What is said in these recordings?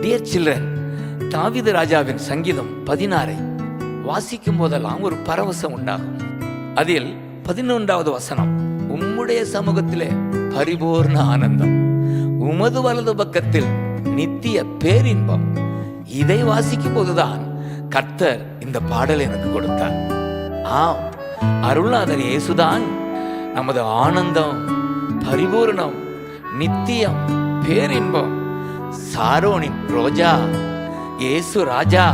Dear children, தாவீது ராஜாவின் சங்கீதம் 16 வாசிக்கும் போதெல்லாம் ஒரு பரவசம் உண்டாகும். அதில் 11வது வசனம், உம்முடைய சமூகத்திலே பரிபூர்ண ஆனந்தம், உமது வலது பக்கத்தில் நித்திய பேரின்பம். இதை வாசிக்கும் போதுதான் கர்த்தர் இந்த பாடல் எனக்கு கொடுத்தார். ஆம், அருள்நாதர் இயேசுதான் நமது ஆனந்தம், பரிபூர்ணம், நித்தியம், பேரின்பம். சாரோனின் ரோஜா இயேசு ராஜா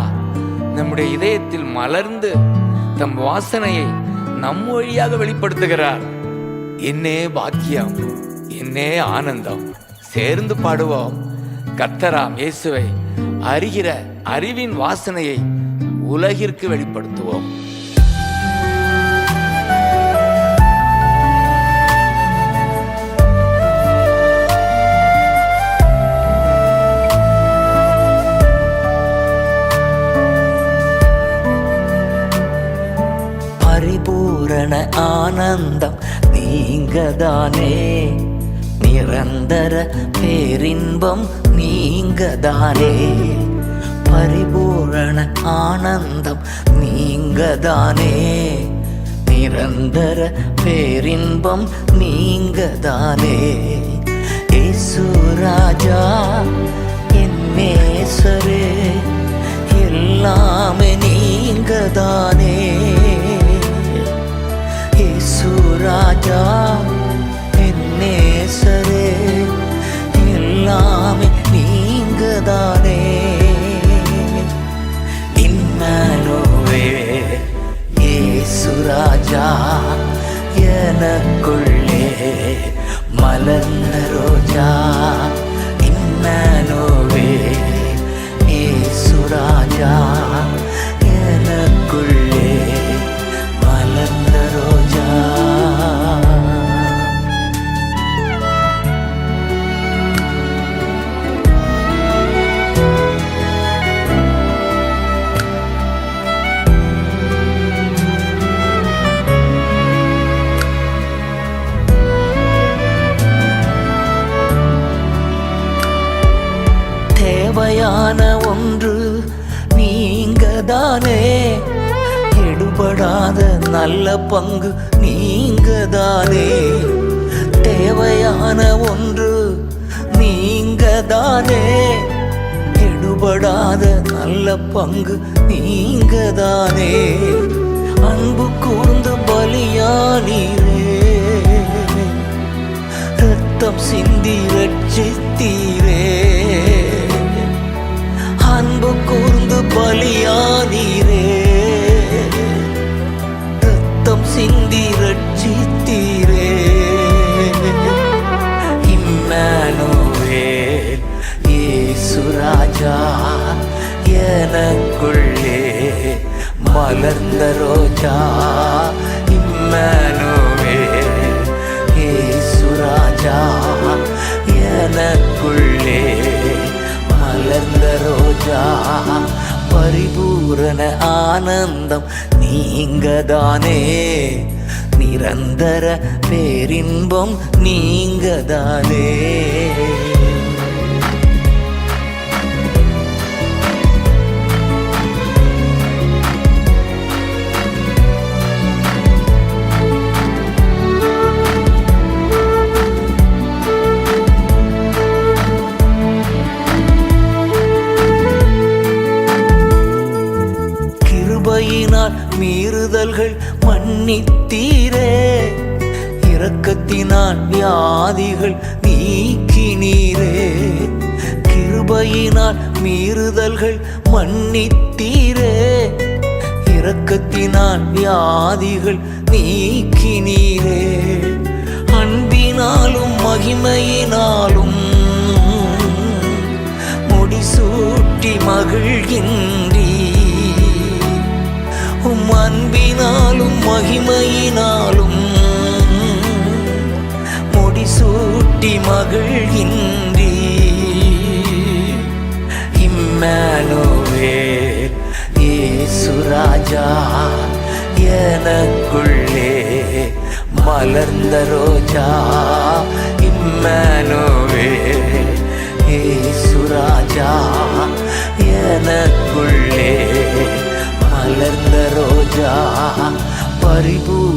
நம்முடைய இதயத்தில் மலர்ந்து தம் வாசனையை நம் வழியாக வெளிப்படுத்துகிறார். என்னே பாக்கியம், என்னே ஆனந்தம். சேர்ந்து பாடுவோம். கர்த்தராம் இயேசுவை அறிகிற அறிவின் வாசனையை உலகிற்கு வெளிப்படுத்துவோம். பரிபூரண ஆனந்தம் நீங்கதானே, நிரந்தர பேரின்பம் நீங்கதானே. பரிபூரண ஆனந்தம் நீங்கதானே, நிரந்தர பேரின்பம் நீங்கதானே. இயேசு ராஜா என் நேசரே, எல்லாமே நீங்கதானே. இயேசு ராஜா என் நேசரே, எல்லாமே நீங்கதானே. இம்மானுவேல் இயேசு ராஜா, எனக்குள்ளே மலர்ந்த ரோஜா. இம்மானுவேல் இயேசு ராஜா, எனக்குள்ளே மலர்ந்த ரோஜா. தேவையான ஒன்று நீங்கதானே, எடுபடாத நல்ல பங்கு நீங்கதானே. தேவையான ஒன்று நீங்கதானே, எடுபடாத நல்ல பங்கு நீங்கதானே. அன்பு கூர்ந்து பலியானீரே, ரத்தம் சிந்தி ரட்சித்தீரே. அன்பு கூர்ந்து பலியானீரே, ரத்தம் சிந்தி ரட்சித்தீரே. இம்மானுவேல் இயேசு ராஜா, எனக்குள்ளே மலர்ந்த ரோஜா. இம்மானுவேல் இயேசு ராஜா, எனக்குள்ளே மலர்ந்த ரோஜா. பரிபூரண ஆனந்தம் நீங்கதானே, நிரந்தர பேரின்பம் நீங்கதானே. கிருபையினால் மீறுதல்கள் மன்னித்தீரே, இரக்கத்தினால் வியாதிகள் நீக்கினீரே. கிருபையினால் மீறுதல்கள் மன்னித்தீரே, இரக்கத்தினால் வியாதிகள் நீக்கினீரே. அன்பினாலும் மகிமையினாலும் முடிசூட்டி மகிழ்கின்றீ. அன்பினாலும் மகிமையினாலும் முடிசூட்டி மகிழ்கின்றீ. இம்மானுவேல் இயேசு ராஜா, எனக்குள்ளே மலர்ந்த ரோஜா. இம்மானுவேல் இயேசு ராஜா,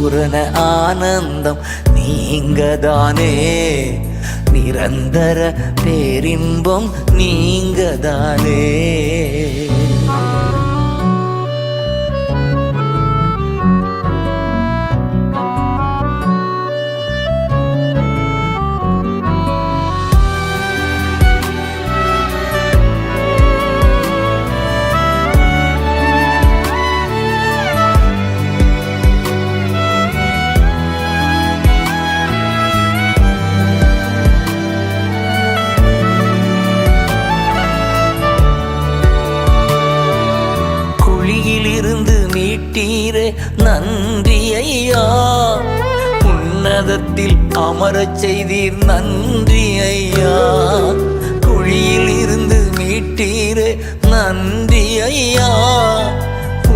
பரிபூரண ஆனந்தம் நீங்கதானே, நிரந்தர பேரின்பம் நீங்கதானே. குழியிலிருந்து மீட்டீரே நன்றி ஐயா, உன்னதத்தில் அமரச் செய்தீர் நன்றி ஐயா. குழியில் இருந்து மீட்டீரே நன்றி ஐயா,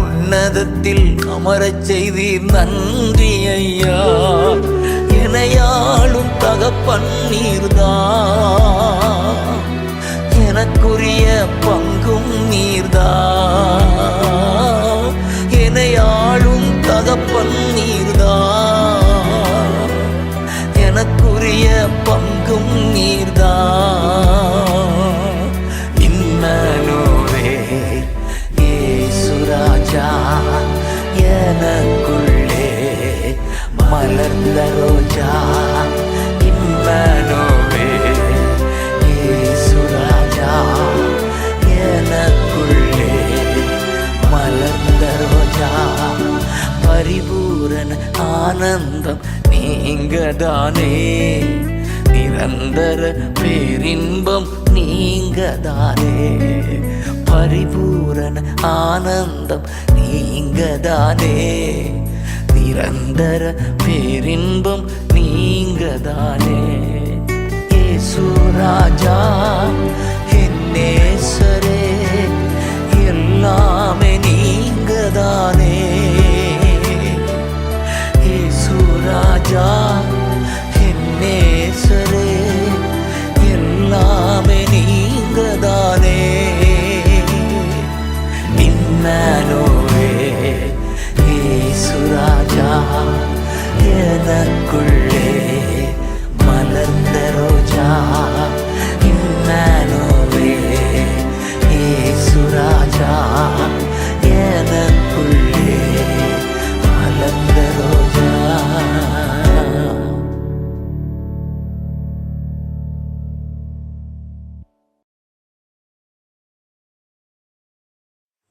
உன்னதத்தில் அமரச் செய்தீர் நன்றி ஐயா. எனையாளும் தகப்பன் நீர்தான், எனக்குரிய பங்கும் நீர்தான். எனையாளும் தகப்பன் நீர்தான், எனக்குரிய பங்கும் நீர்தான். இம்மனுவே இயேசு ராஜா, எனக்குள்ளே மலர்ந்த ரோஜா. இம்மனுவே இயேசு ராஜா, எனக்குள்ளே மலர்ந்த ரோஜா. பரிபூரண ஆனந்தம் நீங்கதானே, நிரந்தர பேரின்பம் நீங்கதானே. பரிபூரண ஆனந்தம் நீங்கதானே, நிரந்தர பேரின்பம் நீங்கதானே. இயேசு ராஜா என் நேசரே, எல்லாமே நீங்கதானே. இயேசு ராஜா என் நேசரே, எல்லாமே நீங்கதானே. இம்மனுவே இயேசு ராஜா, எனக்குள்ளே மலர்ந்த ரோஜா. இம்மனுவே இயேசு ராஜா, எனக்குள்ளே மலர்ந்த ரோஜா.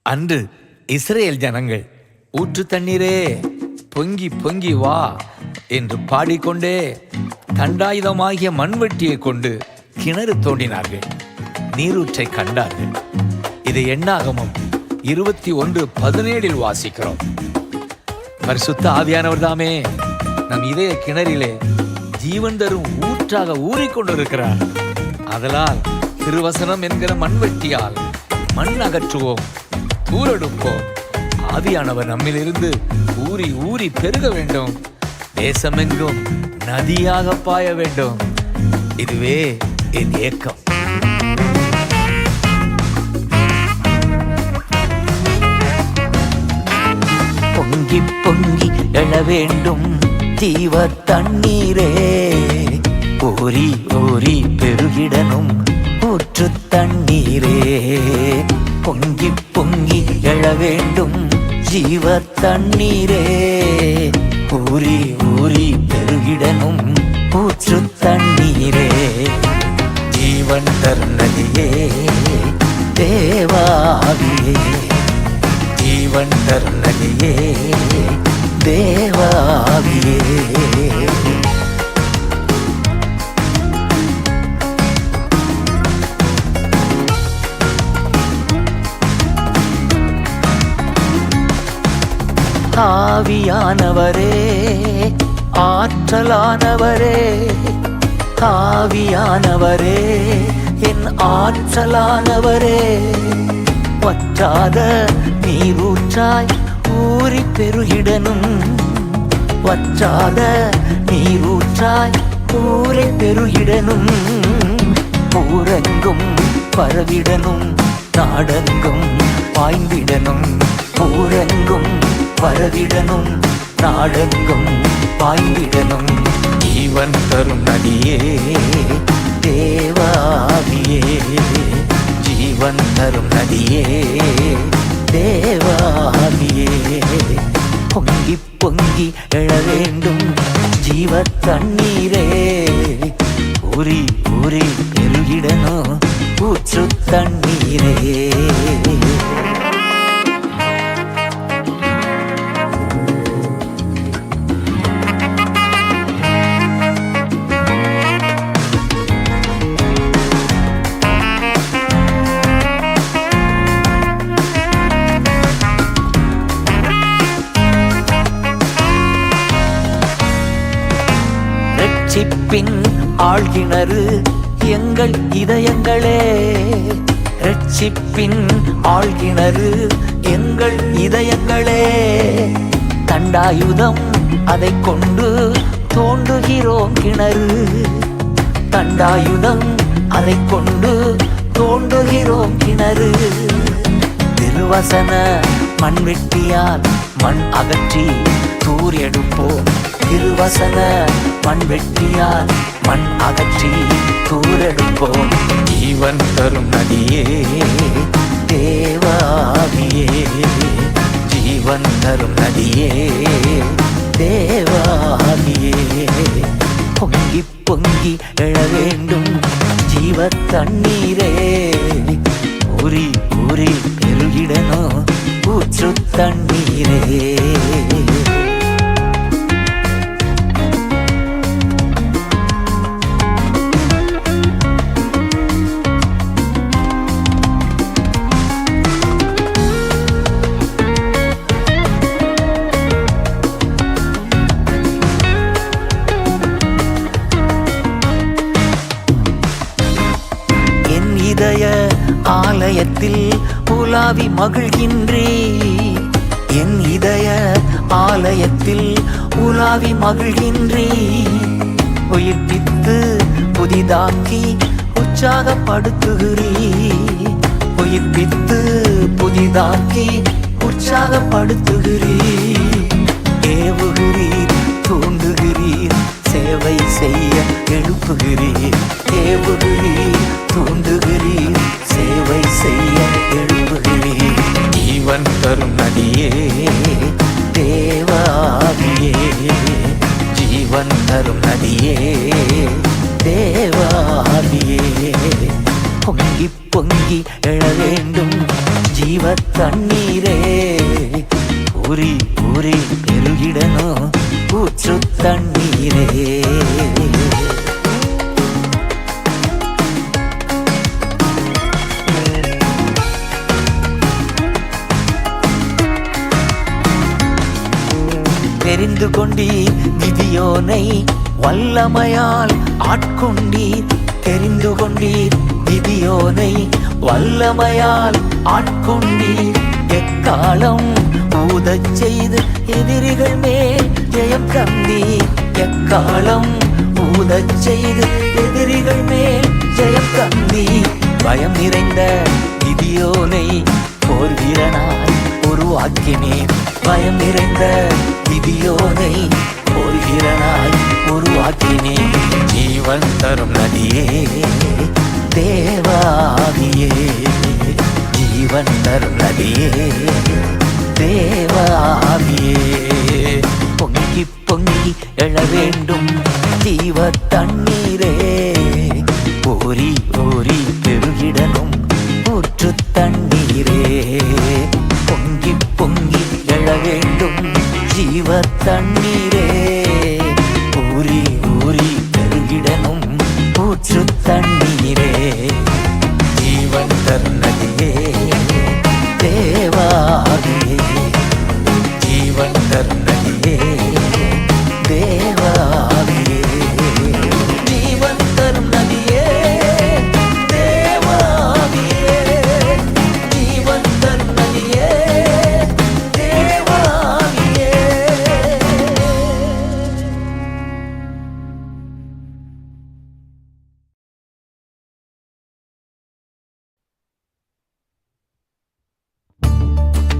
அன்று இஸ்ரேல் ஜனங்கள் ஊற்று தண்ணீரே பொங்கி பொங்கி வா என்று பாடிக்கொண்டே தண்டாயுதமாகிய மண்வெட்டியை கொண்டு கிணறு தோண்டினார்கள், நீரூற்றை கண்டார்கள். இதை எண்ணாகமம் 21:17 வாசிக்கிறோம். பரிசுத்த ஆவியானவர் தாமே நம் இதய கிணறிலே ஜீவன் தரும் ஊற்றாக ஊறிக்கொண்டிருக்கிறார். அதனால் திருவசனம் என்கிற மண்வெட்டியால் மண் அகற்றுவோம், தூரெடுப்போம். ஆவியானவர் நம்மிலிருந்து ஊறி ஊறி பெருக வேண்டும், தேசமெங்கும் நதியாக பாய வேண்டும். இதுவே என் ஏக்கம். பொங்கி பொங்கி எழ வேண்டும் ஜீவ தண்ணீரே, ஊறி ஊறி பெருகிடனும் ஊற்று தண்ணீரே. பொங்கி பொங்கி எழ வேண்டும் ஜீவ தண்ணீரே, ஊறி ஊறி பெருகிடனும் ஊற்று தண்ணீரே. ஜீவன் தருணதியே தேவாவியே, ஜீவன் தருணதியே தேவாவியே. ஆவியானவரே ஆற்றலானவரே, ஆவியானவரே என் ஆற்றலானவரே. வற்றாத நீரூற்றாய் ஊறி பெருகிடனும், வற்றாத நீரூற்றாய் ஊறி பெருகிடனும். ஊரெங்கும் பரவிடனும், நாடெங்கும் பாய்ந்திடனும். ஊரெங்கும் பரவிடனும், நாடெங்கும் பாய்ந்திடணும். ஜீவன் தரும் நதியே தேவாவியே, ஜீவன் தரும் நதியே தேவாவியே, பொங்கி பொங்கி எழ வேண்டும் ஜீவ தண்ணீரே, ஊறி ஊறி பெருகிடணும் ஊற்று தண்ணீரே. ரட்சிப்பின் ஆழ்கிணறு எங்கள் இதயங்களே, ரட்சிப்பின் ஆழ்கிணறு எங்கள் இதயங்களே, தண்டாயுதம் அதை கொண்டு தோண்டுகிறோம் கிணறு, தண்டாயுதம் அதை கொண்டு தோண்டுகிறோம் கிணறு. திருவசன மண்வெட்டியால் மண் அகற்றி தூர் எடுப்போம், திருவசன மண்வெட்டியால் மண் அகற்றி தூரெடுப்போம். ஜீவன் தரும் நதியே தேவாவியே, ஜீவன் தரும் நதியே தேவாவியே, பொங்கி பொங்கி எழ வேண்டும் ஜீவ தண்ணீரே, ஊறி ஊறி பெருகிடணும் ஊற்று தண்ணீரே. இதய ஆலயத்தில் உலாவி மகிழ்கின்றே, என் இதய ஆலயத்தில் உலாவி மகிழ்கின்றே, உயிர்ப்பித்து புதிதாக்கி உற்சாகப்படுத்துகிறீ, உயிர்ப்பித்து புதிதாக்கி உற்சாகப்படுத்துகிறீ, ஏவுகிறீர் தூண்டுகிறீர் சேவை செய்ய எழுப்புகிறீர், ஏவுகிறீர் தூண்டுகிறீர் சேவை செய்ய எழுப்புகிறீர். ஜீவன் தரும் நதியே தேவாவியே, ஜீவன் தரும் நதியே தேவாவியே, பொங்கி பொங்கி எழ வேண்டும் ஜீவ தண்ணீரே, ஊறி ஊறி பெருகிடணும் ஊற்று தண்ணீரே. தெரிந்து கொண்டீர் கிதியோனை வல்லமையால் ஆட்கொண்டீர், தெரிந்து கொண்டீர் கிதியோனை வல்லமையால் ஆட்கொண்டீர், எக்காலம் ஊதச் செய்து எதிரிகள் மேல் ஜெயம் தந்தீர், எக்காலம் ஊதச் செய்து எதிரிகள் மேல் ஜெயம் தந்தீர். பயம் நிறைந்த கிதியோனை போர் வீரனாய் உருவாக்கினீர், பயம் நிறைந்த கிதியோனை போர் வீரனாய் உருவாக்கினீர். ஜீவன் தரும் நதியே தேவாவியே, ஜீவன் தரும் நதியே தேவாவியே, பொங்கி பொங்கி எழ வேண்டும் ஜீவ தண்ணீரே, ஊறி ஊறி பெருகிடணும் ஊற்று தண்ணீரே, பொங்கி பொங்கி எழ வேண்டும் ஜீவ தண்ணீரே, ஊறி ஊறி பெருகிடணும் ஊற்று தண்ணீரே. ஜீவன் தரும் நதியே தேவாவியே, ஜீவன் தரும் நதியே தேவாவியே, ஜீவன் தரும் நதியே தேவாவியே, ஜீவன் தரும் நதியே தேவாவியே.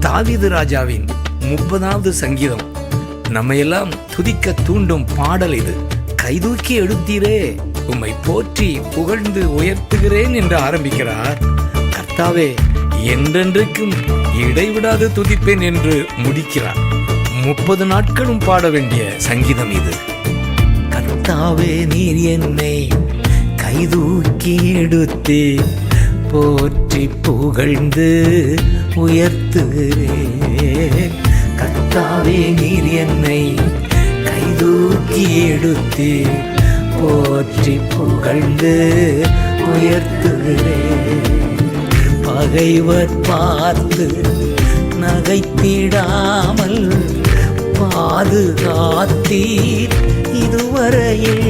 தாவீது ராஜாவின் 30வது சங்கீதம் நம்மையெல்லாம் துதிக்க தூண்டும் பாடல் இது. கைதூக்கி எடுத்தீரே, உம்மை போற்றி புகழ்ந்து உயர்த்துகிறேன் என்று ஆரம்பிக்கிறார். கர்த்தாவே, என்றென்றைக்கும் இடைவிடாது துதிப்பேன் என்று முடிக்கிறார். 30 நாட்களும் பாட வேண்டிய சங்கீதம் இது. கர்த்தாவே, நீர் என்னை கைதூக்கி எடுத்து போற்றி புகழ்ந்து உயர்த்துகிறேன். கர்த்தாவே, நீர் என்னை கைதூக்கி எடுத்து போற்றி புகழ்ந்து உயர்த்துகிறேன். பகைவர் பார்த்து நகைத்திடாமல் பாதுகாத்தீர் இதுவரையில்.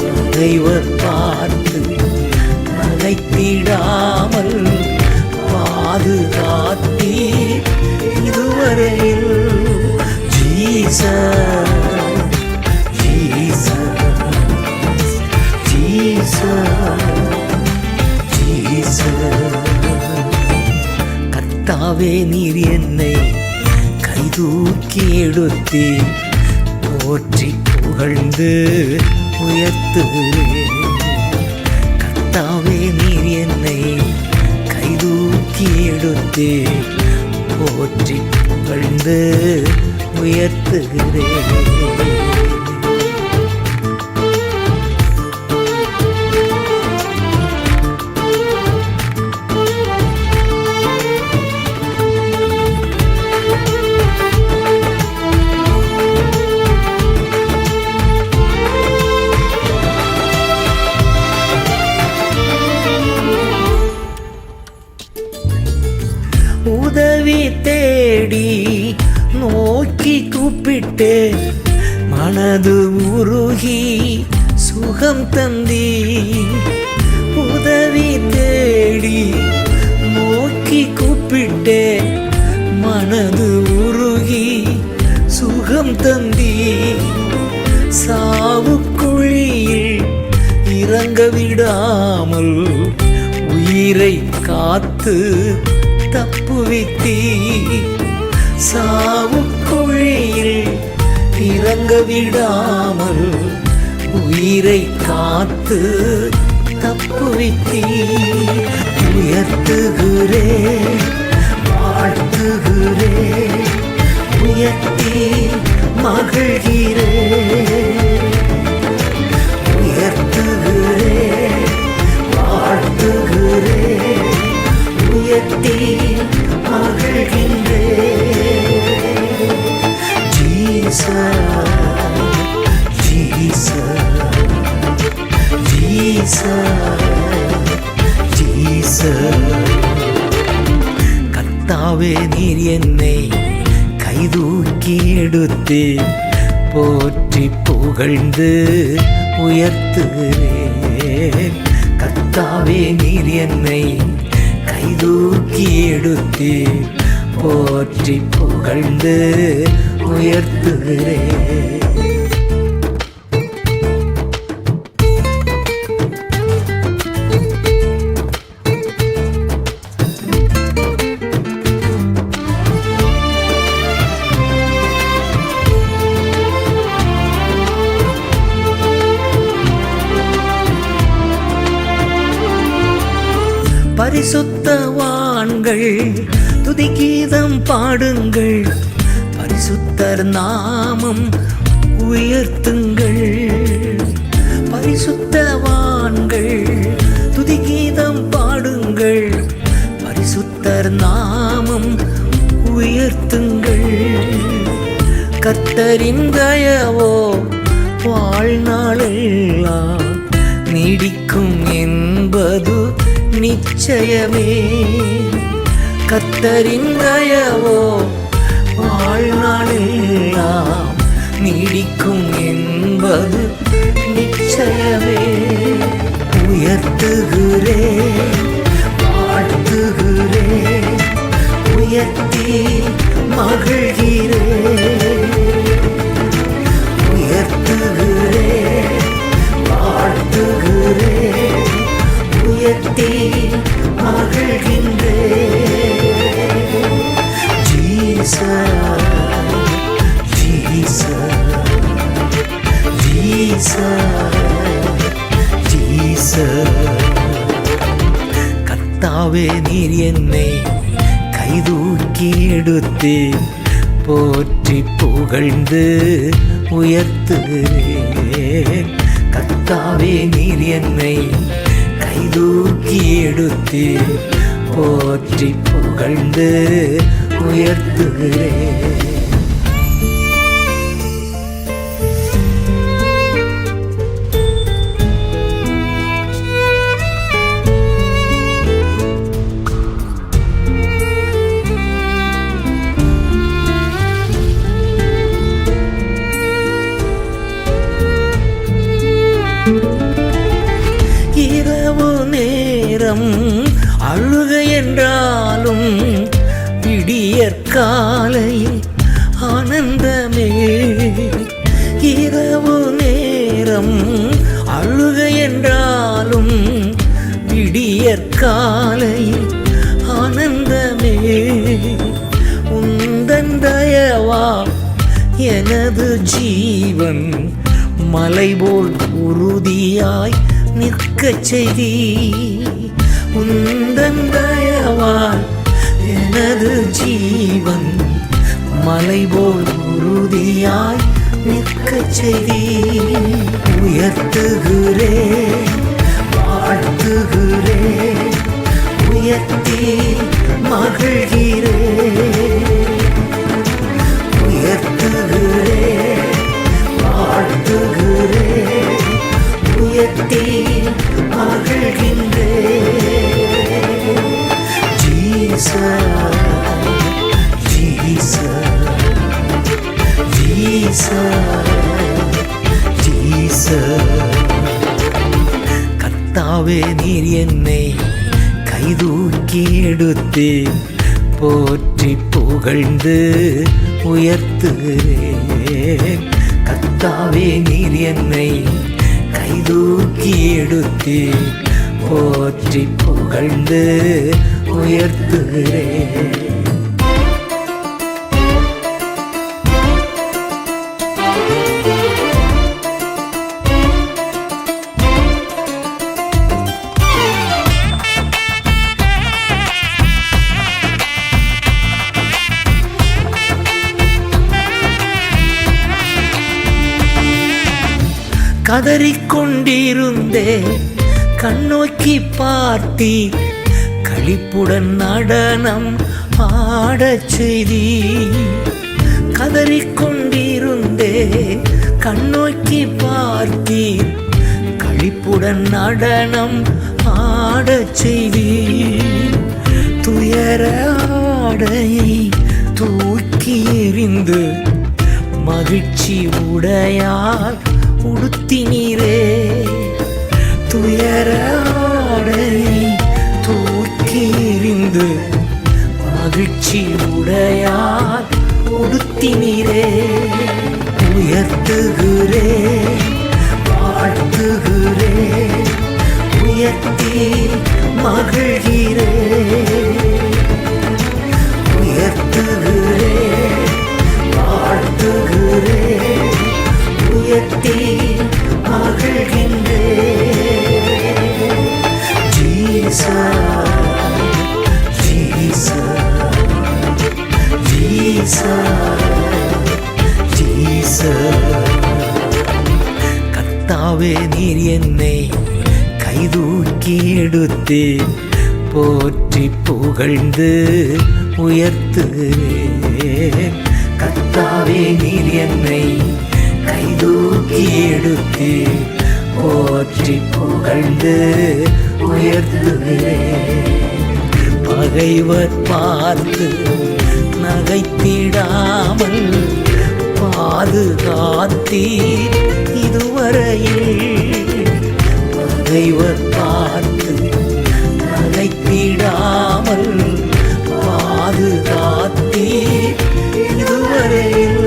பகைவர் பார்த்து நகைத்திடாமல் பாதுகாத்தீர் இதுவரையில். Jesus, Jesus, Jesus. கர்த்தாவே, நீர் என்னை கைதூக்கி எடுத்து போற்றி புகழ்ந்து உயர்த்துகிறேன். கர்த்தாவே, நீர் என்னை கைதூக்கி எடுத்து போற்றி புகழ்ந்து உயர்த்துகிறேன். உதவி தேடி நோக்கி கூப்பிட்டு மனது உருகி சுகம் தந்தி. உதவி தேடி நோக்கி கூப்பிட்டு மனது உருகி சுகம் தந்தி. சாவுக்குழியில் இறங்க விடாமல் உயிரை காத்து தப்புவித்தீ. சாவுக்குழியில் இறங்க விடாமல் உயிரை காத்து தப்புவித்தீ. உயர்த்துகிறேன், வாழ்த்துகிறேன், உயர்த்தி மகிழ்கிறேன். உயர்த்துகிறேன், வாழ்த்துகிறேன், உயர்த்தி மகிழ்கின்றேன். Jesus, Jesus, Jesus, Jesus. கர்த்தாவே, நீர் என்னை கைதூக்கி எடுத்து போற்றி புகழ்ந்து உயர்த்துகிறேன். கர்த்தாவே, நீர் என்னை கைதூக்கி எடுத்து போற்றி புகழ்ந்து உயர்த்துகிறேன். பரிசுத்தவான்கள் துதிகீதம் பாடுங்கள், பரிசுத்தர் நாமம் உயர்த்துங்கள். பரிசுத்தவான்கள் துதிகீதம் பாடுங்கள், பரிசுத்தர் நாமம் உயர்த்துங்கள். கர்த்தரின் தயவோ வாழ்நாளெல்லாம் நீடிக்கும் என்பது நிச்சயமே. கர்த்தரின் தயவோ வாழ்நாளெல்லாம் நீடிக்கும் என்பது நிச்சயமே. உயர்த்துகிறேன், வாழ்த்துகிறேன், உயர்த்தி மகிழ்கிறேன். உயர்த்துகிறேன், வாழ்த்துகிறேன், உயர்த்தி மகிழ்கின்றேன். ஜீசஸ், கர்த்தாவே நீர் என்னை கைதூக்கி எடுத்து போற்றி புகழ்ந்து உயர்த்துகிறேன். கர்த்தாவே நீர் என்னை கைதூக்கி எடுத்து போற்றி புகழ்ந்து உயர்த்துகிறேன். இரவு நேரம் அழுக என்றாலும் விடியற்காலையில் ஆனந்தமே. இரவு நேரம் அழுக என்றாலும் விடியற்காலையில் ஆனந்தமே. உந்தன் தயவா எனது ஜீவன் மலை போல் உறுதியாய் நிற்கச் செய்தி. உந்தன் தயவால் எனது ஜீவன் மலை போல் உறுதியாய் நிற்கச் செய்தி. உயர்த்துகிறேன், வாழ்த்துகிறேன், உயர்த்தி மகிழ்கிறேன். உயர்த்துகிறேன், வாழ்த்துகிறேன், உயர்த்தி மகிழ்கின்றேன். Jesus, Jesus, Jesus, Jesus. கர்த்தாவே நீர் என்னை கைதூக்கி எடுத்து போற்றி புகழ்ந்து உயர்த்துகிறேன். கர்த்தாவே நீர் என்னை கைதூக்கி எடுத்து போற்றி புகழ்ந்து உயர்த்துகிறேன். கதறிக்கொண்டிருந்தே கண்ணோக்கி பார்த்தி களிப்புடன் நடனம் ஆடச் செய்தி. கதறிக்கொண்டிருந்தே கண்ணோக்கி பார்த்தி களிப்புடன் நடனம் ஆடச் செய்தி. துயர ஆடையை தூக்கி எறிந்து மகிழ்ச்சி உடையால் உடுத்தினீரே. துயர ஆடையை தூக்கி எறிந்து மகிழ்ச்சி உடையால் உடுத்தினீரே. உயர்த்துகிறேன், வாழ்த்துகிறேன், உயர்த்தி மகிழ்கிறேன். உயர்த்துகிறேன், வாழ்த்துகிறேன், உயர்த்தி மகிழ்கின்றேன். Jesus, Jesus, Jesus, Jesus. கர்த்தாவே நீர் என்னை கைதூக்கி எடுத்து போற்றி புகழ்ந்து உயர்த்துகிறேன். கர்த்தாவே நீர் என்னை கைதூக்கி எடுத்து போற்றி புகழ்ந்து உயர்த்துகிறேன். பகைவர் பார்த்து நகைத்திடாமல் பாதுகாத்தீர் இதுவரையில். பகைவர் பார்த்து நகைத்திடாமல் பாதுகாத்தீர் இதுவரையில்.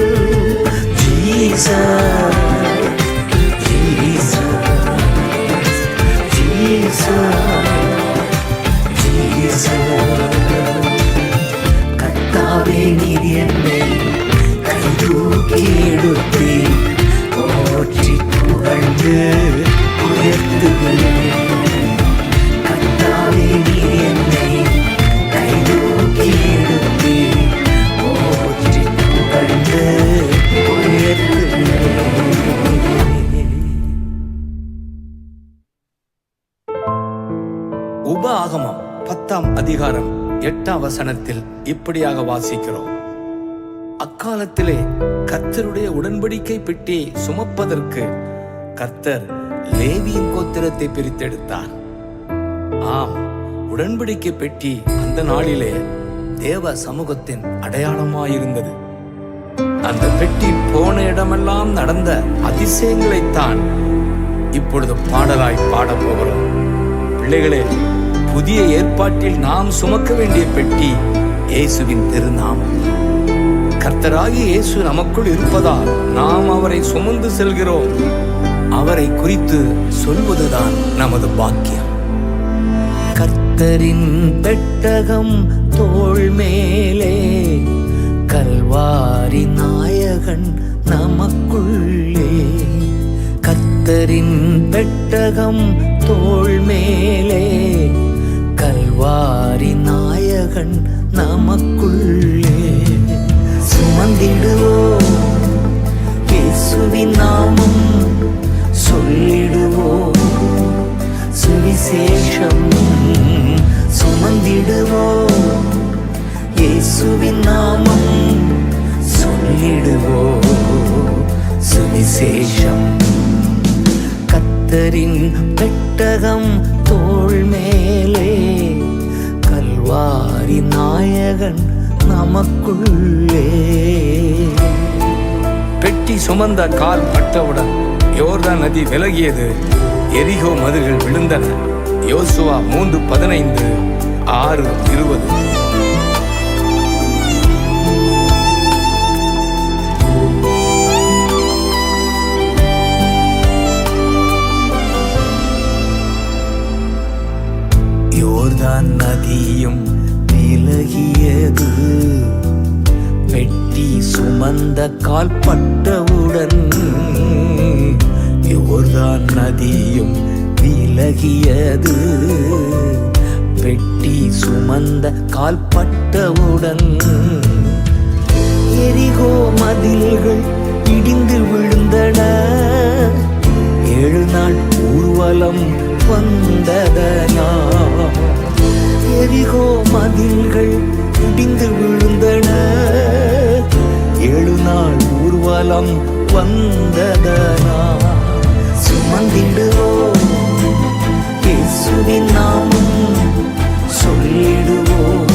Jesus, Jesus, Jesus, Jesus. கர்த்தாவே நீர் என்னை கைதூக்கி எடுத்து போற்றி உபாகமம் 10ஆம் அதிகாரம் 8ஆம் வசனத்தில் இப்படியாக வாசிக்கிறோம். அக்காலத்திலே கர்த்தருடைய உடன்படிக்கை பெட்டியை சுமப்பதற்கு கர்த்தர் லேவியின் கோத்திரத்தை பிரித்தெடுத்தார். ஆம், உடன்படிக்கை பெட்டி அந்த நாளிலே தேவ சமூகத்தின் அடையாளமாயிருந்தது. அந்த பெட்டி போன இடமெல்லாம் நடந்த அதிசயங்களைத்தான் இப்பொழுது பாடலாய் பாடப் போகிறோம். பிள்ளைகளே, புதிய ஏற்பாட்டில் நாம் சுமக்க வேண்டிய பெட்டி இயேசுவின் திருநாமம். கர்த்தராகிய இயேசு நமக்குள் இருப்பதால் நாம் அவரை சுமந்து செல்கிறோம். அவரை குறித்து சொல்வதுதான் நமது பாக்கியம். கர்த்தரின் பெட்டகம் தோள் மேலே, கல்வாரி நாயகன் நமக்குள்ளே. கர்த்தரின் பெட்டகம் தோள் மேலே, கல்வாரி நாயகன் நமக்குள்ளே. சுமந்திடுவோம் இயேசுவின் நாமம், சொல்லிடுவோம் சுவிசேஷம். சுமந்திடுவோம் இயேசுவின் நாமம், சொல்லிடுவோம் சுவிசேஷம். கர்த்தரின் பெட்டகம் தோள் மேலே, கல்வாரி நாயகன் நமக்குள்ளே. பெட்டி சுமந்த கால் பட்டவுடன் யோர்தான் நதி விலகியது, எரிகோ மதில்கள் விழுந்தன. யோசுவா 3:15, 6:20. யோர்தான் நதியும் விலகியது, பெட்டி சுமந்த கால் பட்டவுடன். யோர்தான் நதியும் விலகியது, பெட்டி சுமந்த கால் பட்டவுடன். எரிகோ மதில்கள் இடிந்து விழுந்தன, 7 நாள் ஊர்வலம் வந்ததனா. எரிகோ மதில்கள் இடிந்து விழுந்தன, 7 நாள் ஊர்வலம் வந்ததனா. சுமந்திடுவோம் இயேசுவின் நாமம், சொல்லிடுவோம்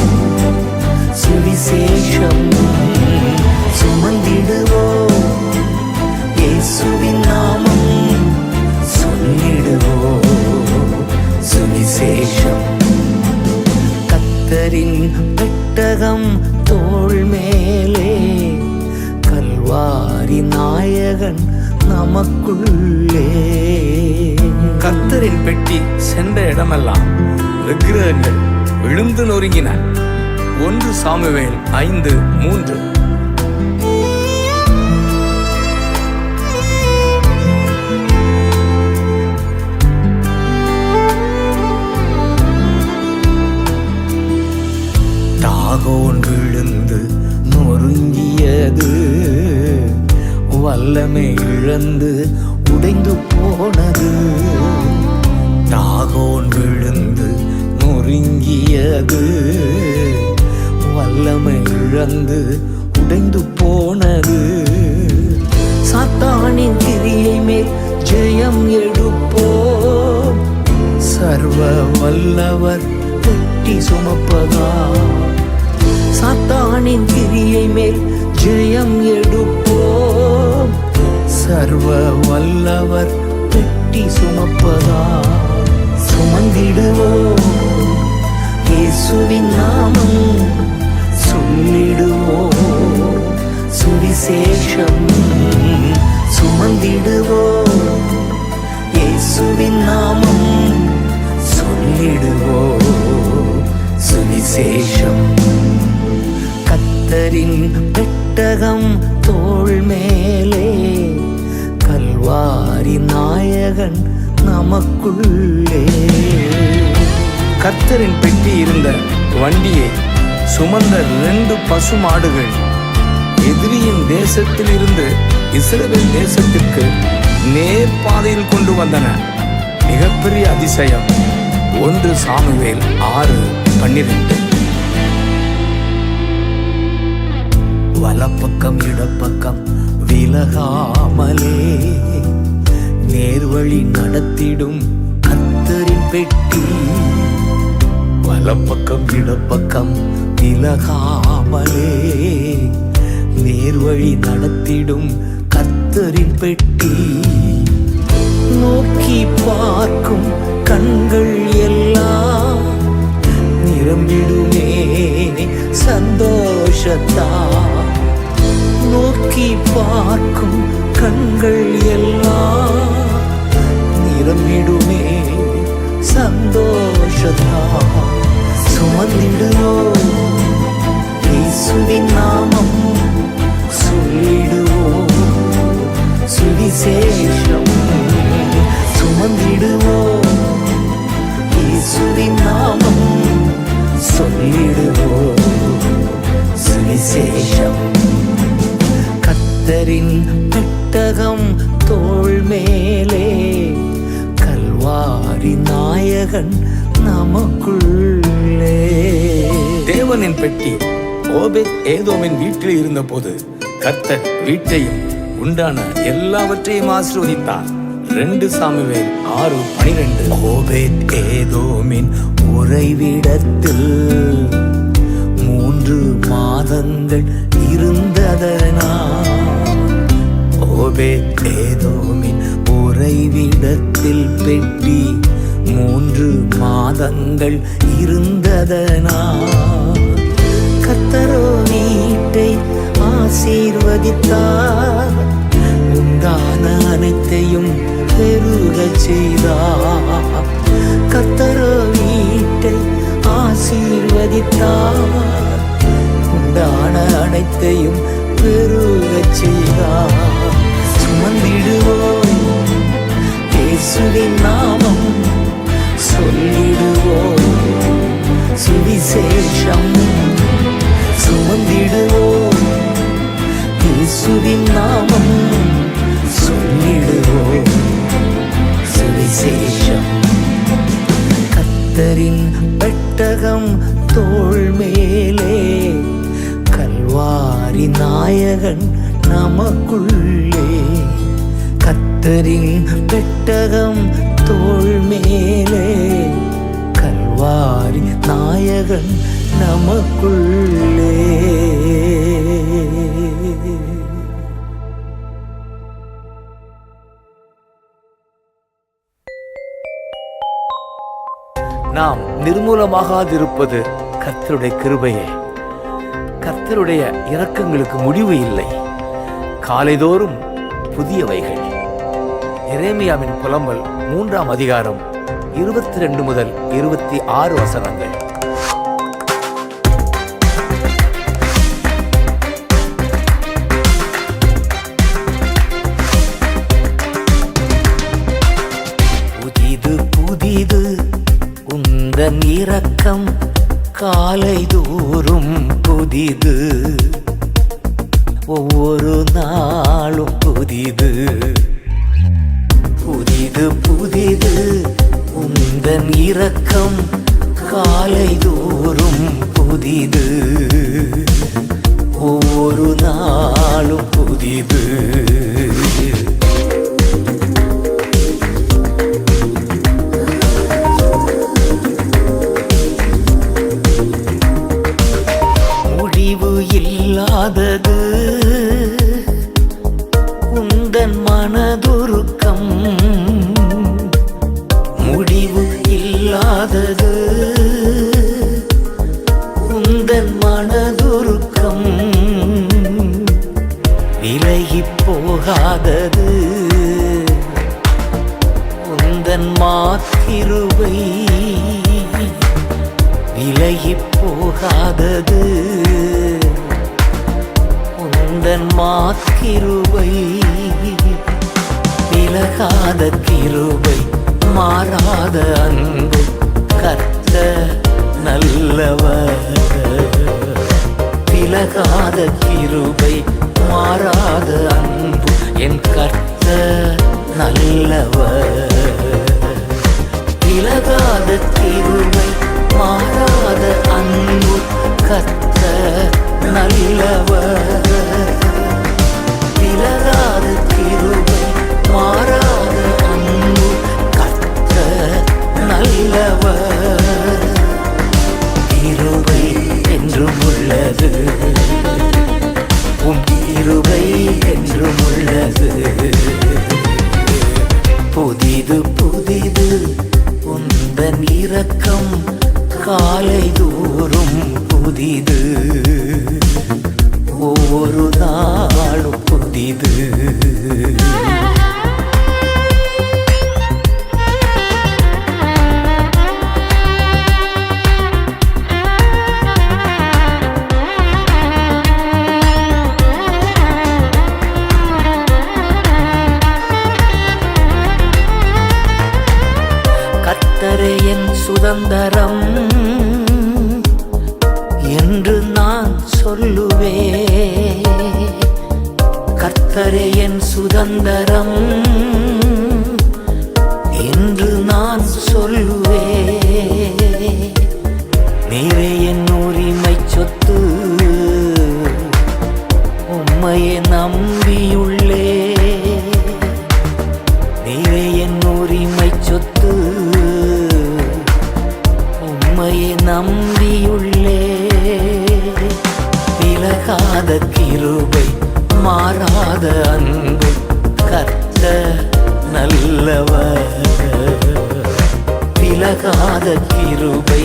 சுவிசேஷம். சுமந்திடுவோம் இயேசுவின் நாமம், சொல்லிடுவோம் சுவிசேஷம். கர்த்தரின் பெட்டகம் தோள் மேலே, கல்வாரி நாயகன் நமக்குள்ளே. கர்த்தரின் பெட்டி சென்ற இடமெல்லாம் விக்கிரகங்கள் விழுந்து நொறுங்கின. 1 சாமுவேல் 5:3. தாகோன் விழுந்து நொறுங்கியது, வல்லமை இழந்து உடைந்து போனது. தாகோன் விழுந்து நொறுங்கியது, வல்லமை இழந்து உடைந்து போனது. சாத்தானின் கிரியை மேல் ஜெயம் எடுப்போம், சர்வ வல்லவர் பெட்டி சுமப்பதா. சாத்தானின் கிரியை மேல் ஜெயம் எடுப்போம், சர்வ வல்லவர் பெட்டி சுமப்பதா. சுமந்திடுவோம் இயேசுவின் நாமம், சொல்லிடுவோம் சுவிசேஷம். சுமந்திடுவோம் இயேசுவின் நாமம், சொல்லிடுவோம் சுவிசேஷம். கர்த்தரின் பெட்டகம் தோள் மேலே, கல்வாரி நாயகன் நமக்குள்ளே. கர்த்தரின் பெட்டி இருந்த வண்டியை சுமந்த 2 பசுமாடுகள் எதிரியின் தேசத்தில் இருந்து இஸ்ரவேல் தேசத்திற்கு நேர் பாதையில் கொண்டு வந்தன. மிகப்பெரிய அதிசயம். 1 சாமுவேல் 6:12. வலப்பக்கம் இடப்பக்கம் விலகாமலே நேர்வழி நடத்திடும் கர்த்தரின் பெட்டி. வலப்பக்கம் இடப்பக்கம் விலகாமலே நேர்வழி நடத்திடும் கர்த்தரின் பெட்டி. நோக்கி பார்க்கும் கண்கள் எல்லாம் நிரம்பிடுமே சந்தோஷத்தா. நோக்கி பார்க்கும் கண்கள் எல்லாம் நிரம்பிடுமே சந்தோஷத்தா. சுமந்திடுவோம் இயேசுவின் நாமம், சொல்லிடுவோம் சுவிசேஷம். சுமந்திடுவோம் இயேசுவின் நாமம், சொல்லிடுவோம் சுவிசேஷம். கர்த்தரின் பெட்டகம் தோள் மேலே, கல்வாரி நாயகன் நமக்குள்ளே. தேவனின் பெட்டி ஓபேத் ஏதோமின் வீட்டில் இருந்தபோது கர்த்தர் வீட்டையும் உண்டான எல்லாவற்றையும் ஆசீர்வதித்தார். 2 சாமுவேல் 6:12. ஓபேத் ஏதோமின் உறைவிடத்தில் 3 மாதங்கள் இருந்ததனால். ஓபேத் ஏதோமின் உறைவிடத்தில் பெட்டி 3 மாதங்கள் இருந்ததனால். கர்த்தரோ வீட்டை ஆசீர்வதித்தார், உண்டான அனைத்தையும் பெருகச் செய்தார். கர்த்தரோ வீட்டை ஆசீர்வதித்தார், உண்டான அனைத்தையும் பெருகச் செய்தார். சுமந்திடுவோம் இயேசுவின் நாமம், சொல்லிடுவோம் சுவிசேஷம். சுமந்திடுவோம் இயேசுவின் நாமம், சொல்லிடுவோம் சுவிசேஷம். கர்த்தரின் பெட்டகம் தோள் மேலே, கல்வாரி நாயகன் நமக்குள்ளே. கர்த்தரின் பெட்டகம் தோள் மேலே, கல்வாரி நாயகன் நமக்குள்ளே. நாம் நிர்மூலமாகாதிருப்பது கர்த்தருடைய கிருபையே. கர்த்தருடைய இரக்கங்களுக்கு முடிவு இல்லை, காலைதோறும் புதியவைகள். எரேமியாவின் புலம்பல் 3ஆம் அதிகாரம் 22 முதல் 26 வசனங்கள். புதிது புதிது உந்தன் இரக்கம், காலைதோறும் புதிது, ஒவ்வொரு நாளும் புதிது. புதிது புதிது உந்தன் இரக்கம், காலைதோறும் புதிது, ஒவ்வொரு நாளும் புதிது. முடிவு இல்லாதது உந்தன் மனதுருக்கம், முடிவு இல்லாதது உந்தன் மனதுருக்கம், விலகிப் போகாதது உந்தன் மாக்கிருபை, விலகிப் போகாதது உந்தன் மாக்கிருபை. விலகாத கிருபை, மாறாத அன்பு, கர்த்தர் நல்லவர். விலகாத கிருபை, மாறாத அன்பு, என் கர்த்தர் நல்லவர். விலகாத காலை தோறும் புதிது, ஒவ்வொரு நாளும் புதிது. கர்த்தரே என் சுதந்திரம் என்று நான் சொல்லுவேன். கர்த்தரே என் சுதந்திரம் என்று நான் சொல்லுவேன். நீரே என் உரிமை சொத்து, உம்மையே நம்பியுள்ளே. நீரே என் உரிமை சொத்து, உம்மையே நம்பியுள்ளே. விலகாத கிருபை, மாறாத அன்பு, கர்த்தர் நல்லவர். விலகாத கிருபை,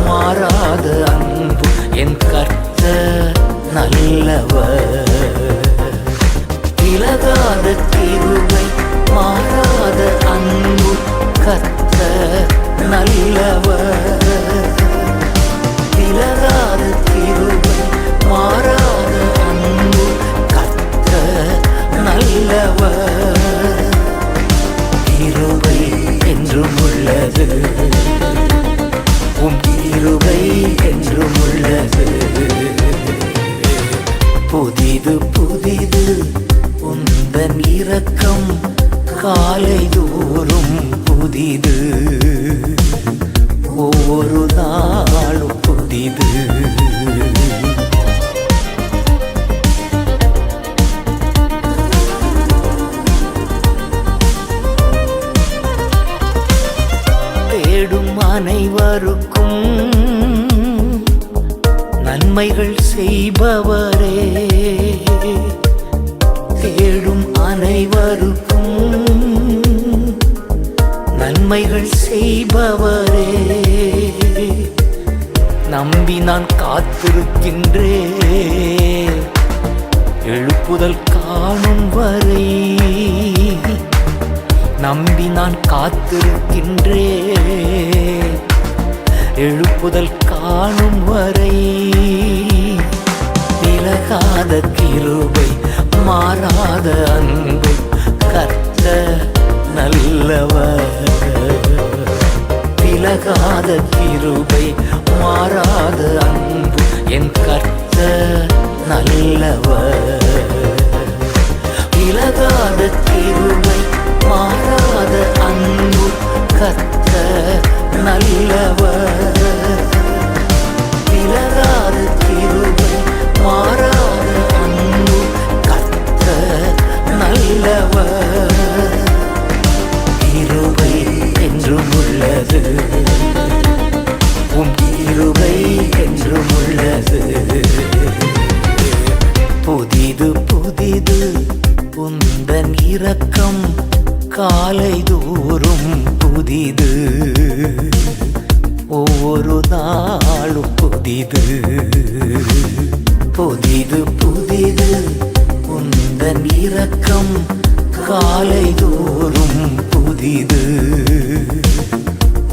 மாறாத அன்பு, என் கர்த்தர் நல்லவர். விலகாத கிருபை, மாறாத அன்பு, கர்த்தர் நல்லவர். விலகாத கிருபை, மாறாத அன்பு, கர்த்தர் நல்லவர். கிருபை என்றும் உள்ளது, உம் கிருபை என்றும் உள்ளது. புதிது புதிது உந்தன் இரக்கம், காலை தோறும் புதிது, ஒவ்வொரு நாளும் புதிது. தேடும் அனைவருக்கும் நன்மைகள் செய்பவரே. தேடும் அனைவருக்கும் நன்மைகள் செய்பவரே. நம்பி நான் காத்திருக்கின்றேன், எழுப்புதல் காணும் வரை. நம்பி நான் காத்திருக்கின்றேன், எழுப்புதல் காணும் வரை. விலகாத கிருபை, மாறாத அன்பு, கர்த்தர் நல்லவர். விலகாத கிருபை, மாறாத அன்பு, என் கர்த்தர் நல்லவர். விலகாத கிருபை, மாறாத அன்பு, கர்த்தர் நல்லவர். விலகாத கிருபை, மாறாத அன்பு, கர்த்தர் நல்லவர். கிருபை என்றும் உள்ளது, உம் கிருபை என்றும் உள்ளது. புதிது புதிது உந்தன் இரக்கம், காலை தோறும் புதிது, ஒவ்வொரு நாளும் புதிது. புதிது புதிது உந்தன் இரக்கம், காலை தோறும் புதிது,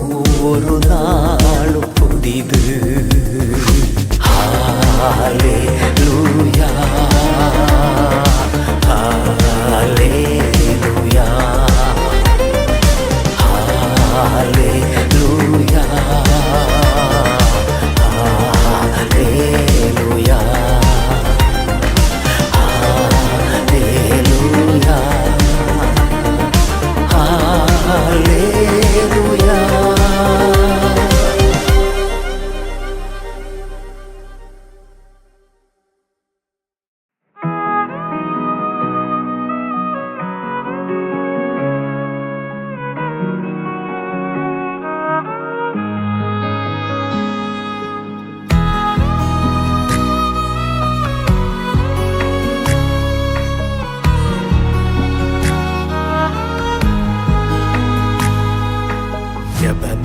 ஒவ்வொரு நாளும் புதிது. ஹல்லேலூயா, ஹல்லேலூயா, ஹல்லேலூயா, ஹல்லேலூயா, ஹல்லேலூயா, ஹல்லேலூயா.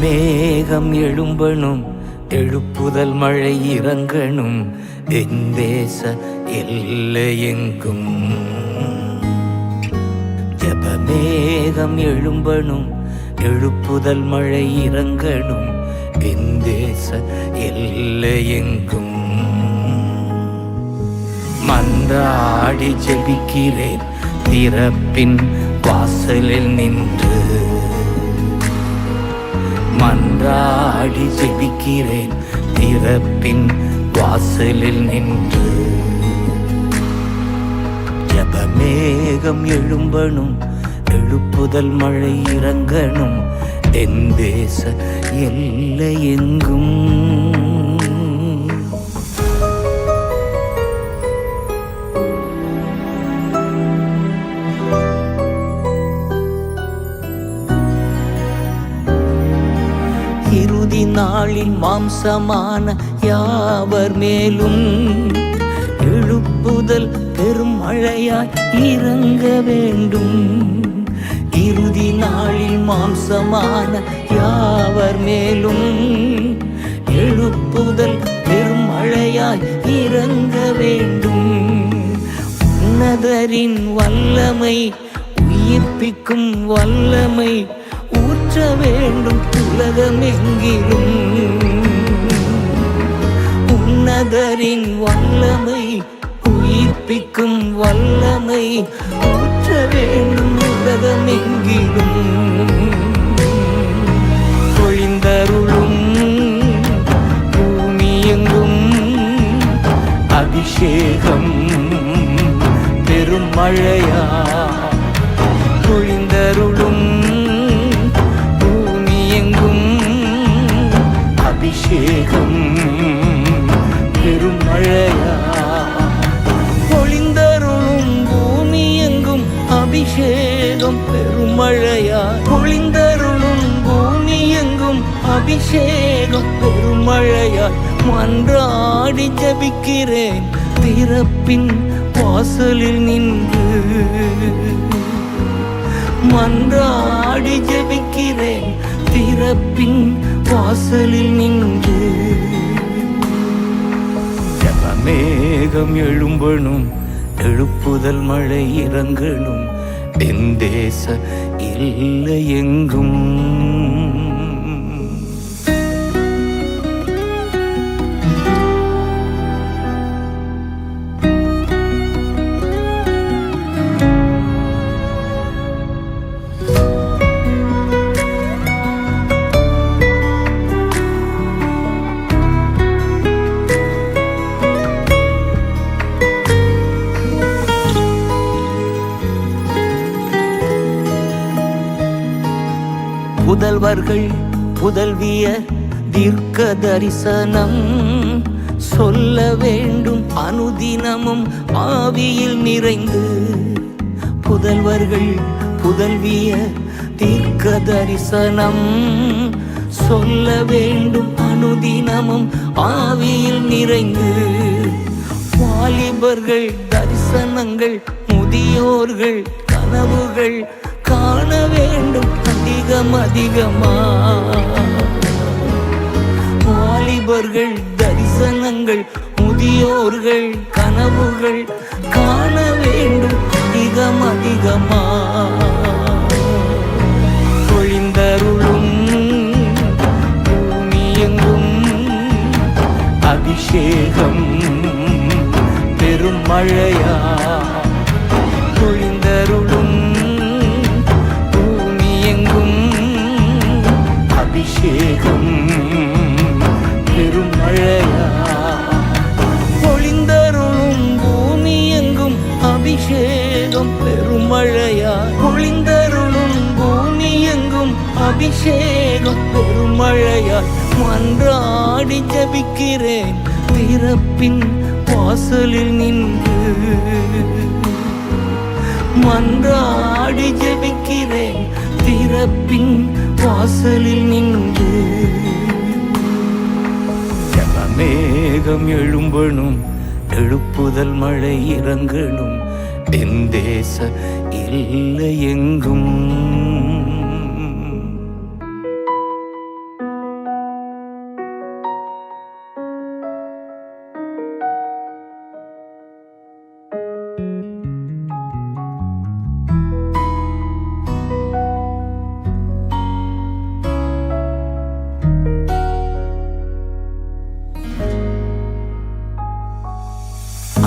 மேகம் எழும்பணும், எழுப்புதல் மழை இறங்கணும் என் தேச எல்லையெங்கும். ஜெபமேகம் எழும்பணும், எழுப்புதல் மழை இறங்கணும் என் தேச எல்லையெங்கும். மன்றாடி ஜெபிக்கிறேன் திறப்பின் வாசலில் நின்று. மன்றாடி ஜெபிக்கிறேன் திறப்பின் வாசலில் நின்று. ஜெபமேகம் எழும்பணும், எழுப்புதல் மழை இறங்கணும் என் தேச எல்லையெங்கும். இறுதி நாளில் மாம்சமான யாவர் மேலும் எழுப்புதல் பெரும் மழையாய் இறங்க வேண்டும். இறுதி நாளில் மாம்சமான யாவர் மேலும் எழுப்புதல் பெரும் மழையாய் இறங்க வேண்டும். உன்னதரின் வல்லமை, உயிர்ப்பிக்கும் வல்லமை ஊற்ற வேண்டும் உலகமெங்கிலும். உன்னதரின் வல்லமை, உயிர்ப்பிக்கும் வல்லமை ஊற்ற வேண்டும் உலகமெங்கிலும். பொழிந்தருளும் பூமியெங்கும் அபிஷேகம் பெரும் மழையா. பொழிந்தருளும் அபிஷேகம் பெரும் மழையா. பொழிந்தருளும் பூமி எங்கும் அபிஷேகம் பெரும் மழையா. பொழிந்தருளும் பூமி எங்கும் அபிஷேகம் பெரும் மழையா. மன்றாடி ஜெபிக்கிறேன் திறப்பின் வாசலில் நின்று. மன்றாடி ஜெபிக்கிறேன் திறப்பின் வாசலில் நின்று. ஜெபமேகம் எழும்பணும், எழுப்புதல் மழை இறங்கணும் என் தேச எல்லையெங்கும். புதல்வர்கள் புதல்வியர் தீர்க்க தரிசனம் சொல்ல வேண்டும் அனுதினமும் ஆவியில் நிறைந்து. புதல்வர்கள் புதல்வியர் தீர்க்க தரிசனம் சொல்ல வேண்டும் அனுதினமும் ஆவியில் நிறைந்து. வாலிபர்கள் தரிசனங்கள், முதியோர்கள் கனவுகள் காண வேண்டும் அதிகம் அதிகமா. வாலிபர்கள் தரிசனங்கள், முதியோர்கள் கனவுகள் காண வேண்டும் அதிகம் அதிகமா. பொழிந்தருளும் பூமி எங்கும் அபிஷேகம் பெரும் மழையா. பொழிந்தருளும் அபிஷேகம் பெரும் மழையா. பொழிந்தருளும் பூமி எங்கும் அபிஷேகம் பெரும் மழையா. பொழிந்தருளும் பூமி எங்கும் அபிஷேகம் பெரும் மழையா. மன்றாடி ஜெபிக்கிறேன் திறப்பின் வாசலில் நின்று. மன்றாடி ஜெபிக்கிறேன் திறப்பின் வாசலில் நின்று. ஜெபமேகம் எழும்பணும், எழுப்புதல் மழை இறங்கணும் என் தேச எல்லையெங்கும்.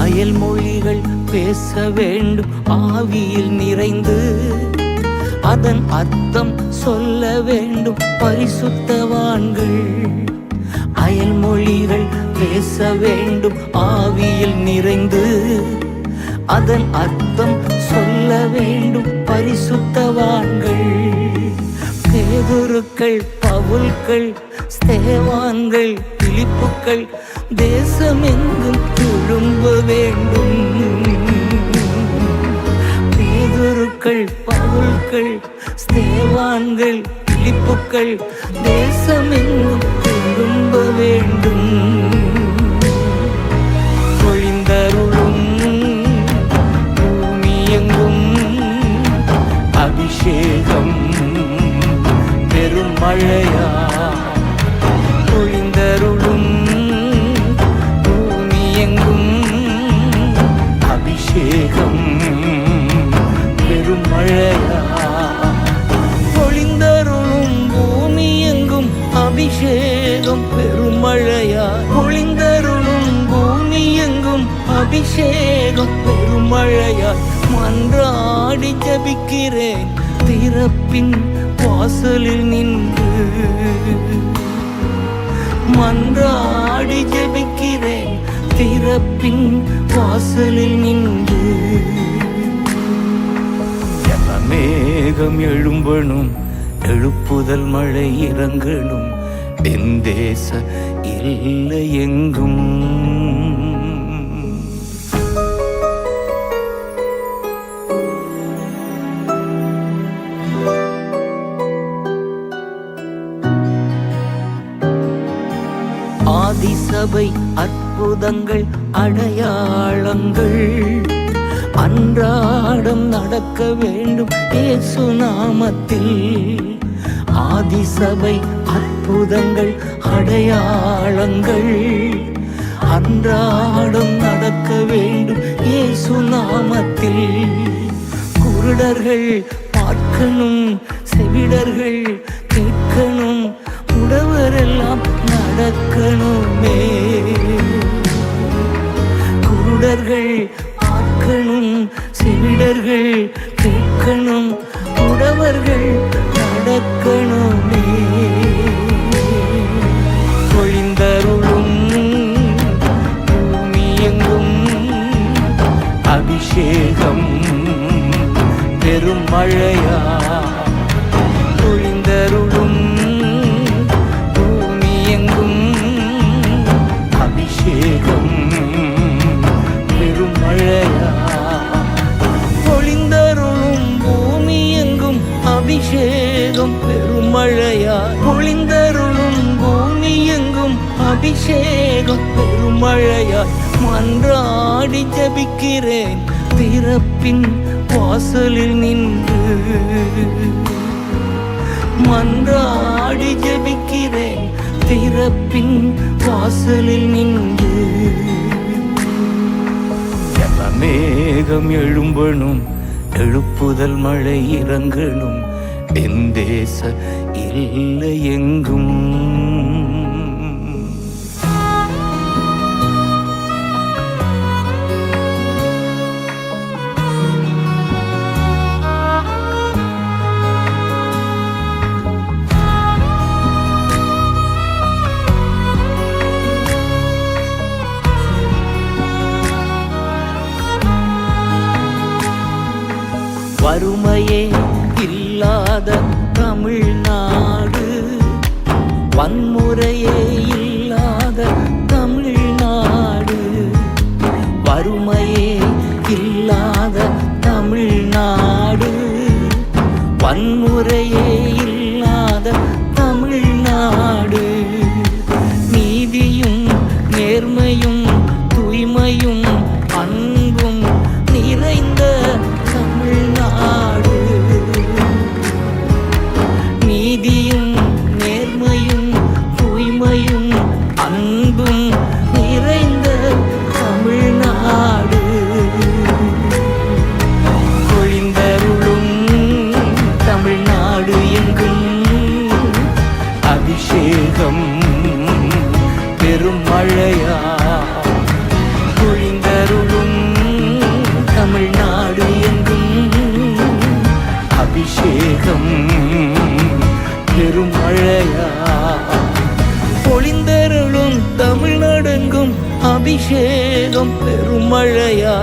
அயல் மொழிகள் பேச வேண்டும் ஆவியில் நிறைந்து, அதன் அர்த்தம் சொல்ல வேண்டும் பரிசுத்தவான்கள். அயல் மொழிகள் பேச வேண்டும் ஆவியில் நிறைந்து, அதன் அர்த்தம் சொல்ல வேண்டும் பரிசுத்தவான்கள். பேதுருக்கள், பவுல்கள், ஸ்தேவான்கள், பிலிப்புக்கள் தேசமெங்கும் எழும்ப வேண்டும். பேதுருக்கள், பவுல்கள், ஸ்தேவான்கள், பிலிப்புக்கள் தேசமெங்கும் எழும்ப வேண்டும். பொழிந்தருளும் பூமியெங்கும் அபிஷேகம் பெரும் மழையா. பொழிந்தருளும் பூமியெங்கும் அபிஷேகம் பெரும் மழையா. பொழிந்தருளும் பூமியெங்கும் அபிஷேகம் பெருமழையா. பொழிந்தருளும் பூமியெங்கும் அபிஷேகம் பெருமழையா. மன்றாடி ஜபிக்கிறேன் திறப்பின் வாசலில் நின்று. மன்றாடி ஜபிக்கிறேன் திறப்பின் வாசலில் நின்று. மேகம் எழும்பணும், எழுப்புதல் மழை இறங்கணும், என் தேச இல்லை எங்கும். ஆதிசபை அற்புதங்கள் அடையாளங்கள் அன்றாடம் நடக்க வேண்டும் இயேசு நாமத்தில். ஆதிசபை அற்புதங்கள் அடையாளங்கள் அன்றாடம் நடக்க வேண்டும் இயேசு நாமத்தில். குருடர்கள் பார்க்கணும், செவிடர்கள் கேட்கணும், உடவரெல்லாம் நடக்கணுமே. குருடர்கள் பார்க்கணும், செவிடர்கள் கேட்கணும், உடவர்கள் நடக்கணுமே. பொழிந்தருளும் பூமியெங்கும் அபிஷேகம் பெரும் மழையா. பொழிந்தருளும் பூமியெங்கும் அபிஷேகம் பெரும் மழையா. பொழிந்தருளும் பூமியெங்கும் அபிஷேகம் பெருமழையா. பொழிந்தருளும் பூமியெங்கும் அபிஷேகம் பெருமழையா. மன்றாடி ஜபிக்கிறேன் திறப்பின் வாசலில் நின்று. மன்றாடி ஜபிக்கிறேன் திறப்பின் வாசலில் நின்று. மேகம் எழும்பணும், எழுப்புதல் மழை இறங்கணும், என் தேச இல்லை எங்கும். வறுமையே இல்லாத தமிழ்நாடு, வன்முறையே இல்லாத தமிழ்நாடு. வறுமையே இல்லாத தமிழ்நாடு, வன்முறையே இல்லாத தமிழ்நாடு. நீதியும் நேர்மையும் தூய்மையும் அன்பும் நிறைந்த தமிழ்நாடு. நீதியும் நேர்மையும் தூய்மையும் அன்பும் நிறைந்த தமிழ்நாடு. பொழிந்தருளும் தமிழ்நாடு எங்கும் அபிஷேகம் பெரும் மழையா. பொழிந்தருளும் பொழிந்தருளும் தமிழ்நாடு எங்கும் அபிஷேகம் பெருமழையா பொழிந்தருளும் தமிழ்நாடெங்கும் அபிஷேகம் பெருமழையா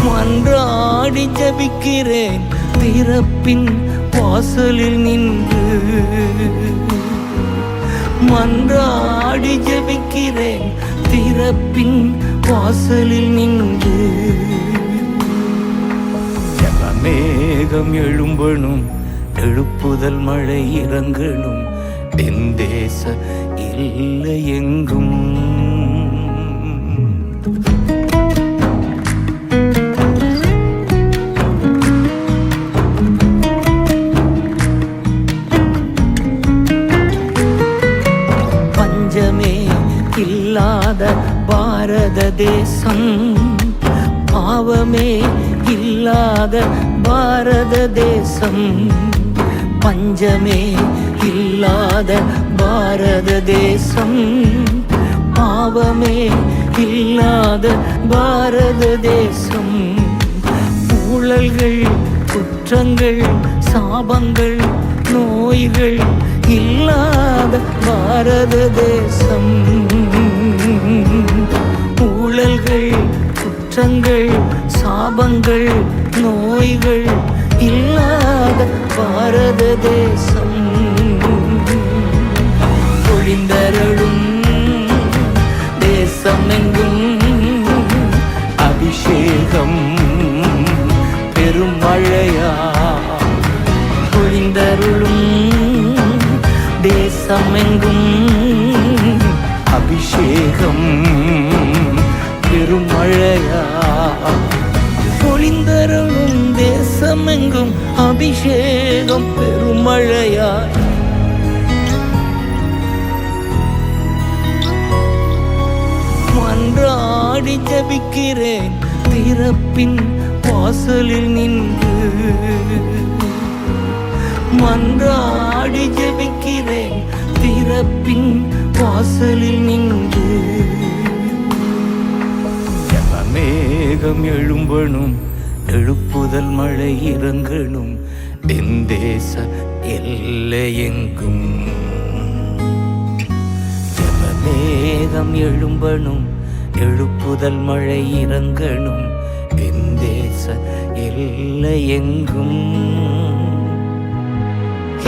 மன்றாடி ஜபிக்கிறேன் திறப்பின் வாசலில் நின்று மன்றாடி ஜபிக்கிறேன் திறப்பின் வாசலில் நின்று மேகம் எழும்பணும் எழுப்புதல் மழை இறங்கணும் என் தேச இல்லை எங்கும் பஞ்சமே இல்லாத பாரத தேசம் பாவமே இல்லாத பாரத தேசம் பஞ்சமே இல்லாத பாரத தேசம் பாவமே இல்லாத பாரத தேசம் ஊழல்கள் குற்றங்கள் சாபங்கள் நோய்கள் இல்லாத பாரத தேசம் ஊழல்கள் குற்றங்கள் சாபங்கள் நோய்கள் இல்லாத பாரத தேசம் பொழிந்தருளும் தேசம் எங்கும் அபிஷேகம் பெருமழையா பொழிந்தருளும் தேசம் எங்கும் அபிஷேகம் பெருமழையா பொழிந்தருளும் தேசமெங்கும் அபிஷேகம் பெருமழையா மன்றாடி ஜபிக்கிறேன் திறப்பின் வாசலில் நின்று மன்றாடி ஜபிக்கிறேன் திறப்பின் வாசலில் நின்று மேகம் எழும்பணும் எழுப்புதல் மழை இறங்கணும் என் தேச எல்லை எங்கும் மேகம் எழும்பணும் எழுப்புதல் மழை இறங்கணும் என் தேச எல்லை எங்கும்